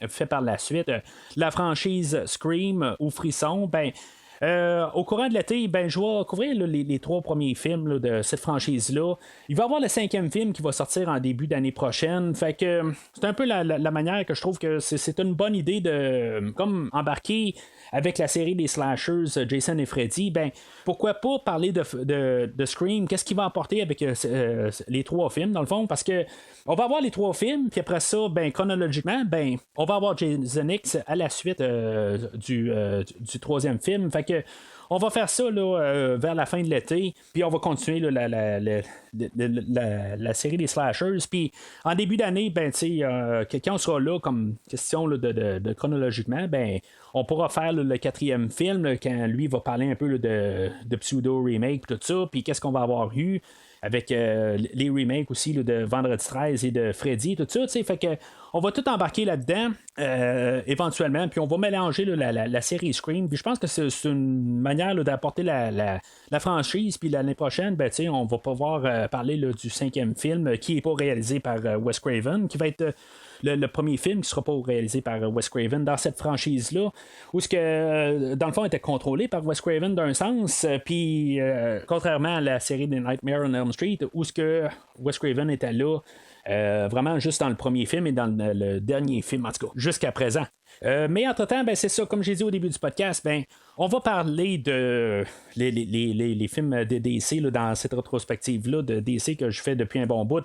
[SPEAKER 4] fait par la suite. La franchise Scream ou Frisson, au courant de l'été, je vais couvrir là, les 3 premiers films là, de cette franchise-là. Il va y avoir le 5e film qui va sortir en début d'année prochaine. Fait que c'est un peu la manière que je trouve que c'est une bonne idée de comme embarquer avec la série des slashers Jason et Freddy. Pourquoi pas parler de Scream? Qu'est-ce qu'il va apporter avec les 3 films, dans le fond? Parce que on va avoir les 3 films, puis après ça, chronologiquement, on va avoir Jason X à la suite du 3e film. Fait que on va faire ça là, vers la fin de l'été, puis on va continuer là, la série des slashers. Puis en début d'année, quand on sera là comme question là, de chronologiquement, on pourra faire là, le 4e film là, quand lui va parler un peu là, de pseudo remake tout ça, puis qu'est-ce qu'on va avoir eu avec les remakes aussi là, de Vendredi 13 et de Freddy, tout ça, fait que on va tout embarquer là-dedans éventuellement, puis on va mélanger là, la série Scream, puis je pense que c'est une manière là, d'apporter la franchise, puis l'année prochaine, on va pouvoir parler là, du 5e film qui n'est pas réalisé par Wes Craven, qui va être le premier film qui sera pas réalisé par Wes Craven dans cette franchise-là, où ce que, dans le fond, était contrôlé par Wes Craven d'un sens, puis contrairement à la série des Nightmare on Elm Street, où ce que Wes Craven était là Vraiment juste dans le premier film et dans le dernier film, en tout cas, jusqu'à présent. Mais entre-temps, c'est ça, comme j'ai dit au début du podcast, on va parler de les films de DC là, dans cette rétrospective-là de DC que je fais depuis un bon bout.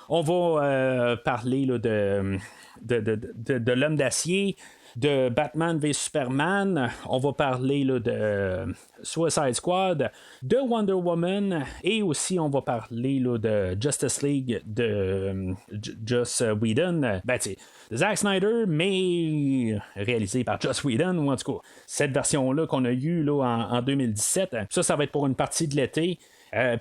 [SPEAKER 4] On va parler là, de l'Homme d'acier, de Batman v Superman, on va parler là, de Suicide Squad, de Wonder Woman, et aussi on va parler là, de Justice League de Joss Whedon, Zack Snyder, mais réalisé par Joss Whedon, ou en tout cas cette version-là qu'on a eue là, en 2017. Ça va être pour une partie de l'été.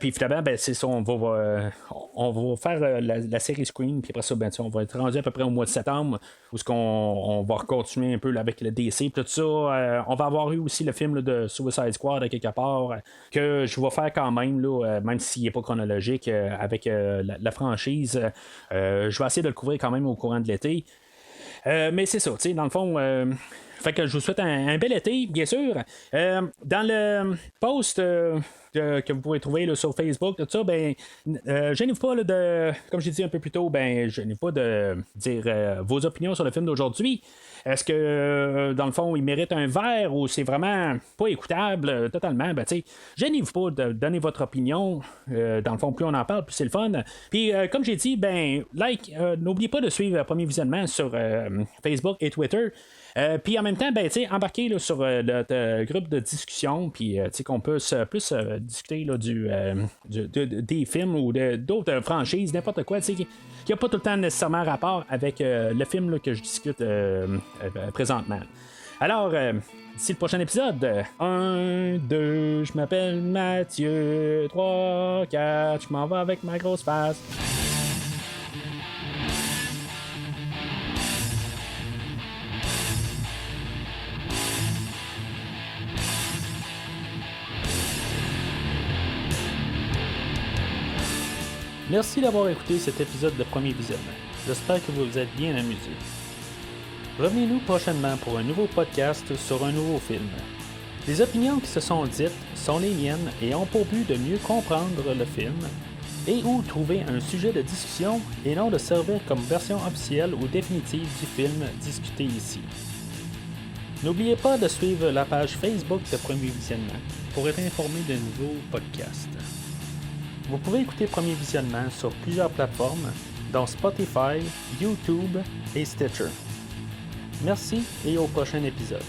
[SPEAKER 4] Puis finalement, c'est ça, on va faire la série Scream, puis après ça, on va être rendu à peu près au mois de septembre, où on va continuer un peu là, avec le DC, tout ça. On va avoir eu aussi le film là, de Suicide Squad à quelque part, que je vais faire quand même, là, même s'il n'est pas chronologique, avec la franchise. Je vais essayer de le couvrir quand même au courant de l'été. Mais c'est ça, tu sais, dans le fond... Fait que je vous souhaite un bel été, bien sûr. Dans le post que vous pouvez trouver là, sur Facebook, tout ça, gênez-vous pas là, comme j'ai dit un peu plus tôt, gênez-vous pas de dire vos opinions sur le film d'aujourd'hui. Est-ce que dans le fond il mérite un verre ou c'est vraiment pas écoutable totalement? Gênez-vous pas de donner votre opinion. Dans le fond, plus on en parle, plus c'est le fun. Puis comme j'ai dit, n'oubliez pas de suivre Premier Visionnement sur Facebook et Twitter. Puis en même temps, embarquez là, sur notre groupe de discussion, puis qu'on peut plus discuter là, des films ou d'autres franchises, n'importe quoi, qui n'a pas tout le temps nécessairement rapport avec le film là, que je discute présentement. Alors, d'ici le prochain épisode, 1, 2, je m'appelle Mathieu, 3, 4, je m'en vais avec ma grosse face. Merci d'avoir écouté cet épisode de Premier Visionnement. J'espère que vous vous êtes bien amusés. Revenez-nous prochainement pour un nouveau podcast sur un nouveau film. Les opinions qui se sont dites sont les miennes et ont pour but de mieux comprendre le film et ou trouver un sujet de discussion et non de servir comme version officielle ou définitive du film discuté ici. N'oubliez pas de suivre la page Facebook de Premier Visionnement pour être informé de nouveaux podcasts. Vous pouvez écouter Premier Visionnement sur plusieurs plateformes, dont Spotify, YouTube et Stitcher. Merci et au prochain épisode.